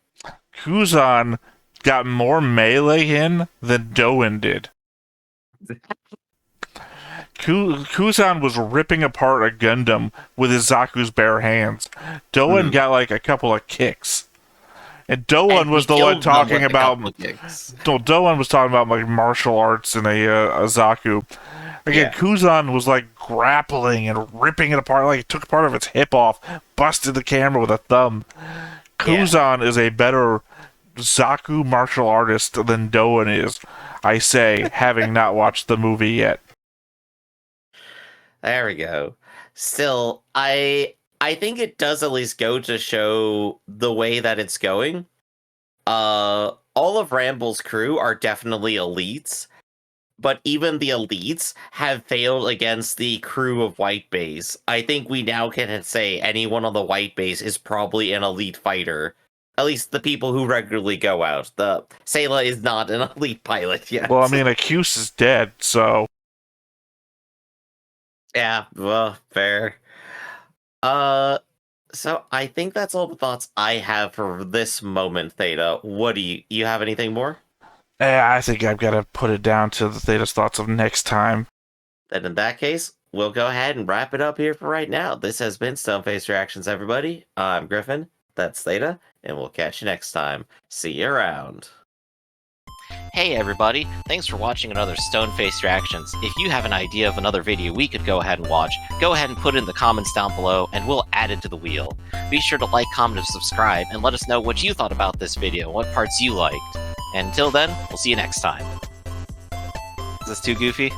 Kuzan got more melee in than Doan did. Kuzan was ripping apart a Gundam with his Zaku's bare hands. Doan got like a couple of kicks. And Doan was the one talking about... Doan was talking about like martial arts and a Zaku. Again, Kuzan was like grappling and ripping it apart, like he took part of its hip off, busted the camera with a thumb. Kuzan is a better Zaku martial artist than Doan is, I say, having not watched the movie yet. There we go. Still, I think it does at least go to show the way that it's going. All of Ramble's crew are definitely elites. But even the elites have failed against the crew of White Base. I think we now can say anyone on the White Base is probably an elite fighter. At least the people who regularly go out. The Sayla is not an elite pilot yet. Well, I mean, Acuse is dead, so... Yeah, well, fair. So I think that's all the thoughts I have for this moment, Theta. What do you have anything more? I think I've got to put it down to the Theta's thoughts of next time. Then in that case, we'll go ahead and wrap it up here for right now. This has been Stoneface Reactions, everybody. I'm Griffin, that's Theta, and we'll catch you next time. See you around. Hey everybody, thanks for watching another Stoneface Reactions. If you have an idea of another video we could go ahead and watch, go ahead and put it in the comments down below and we'll add it to the wheel. Be sure to like, comment, and subscribe, and let us know what you thought about this video and what parts you liked. And until then, we'll see you next time. Is this too goofy?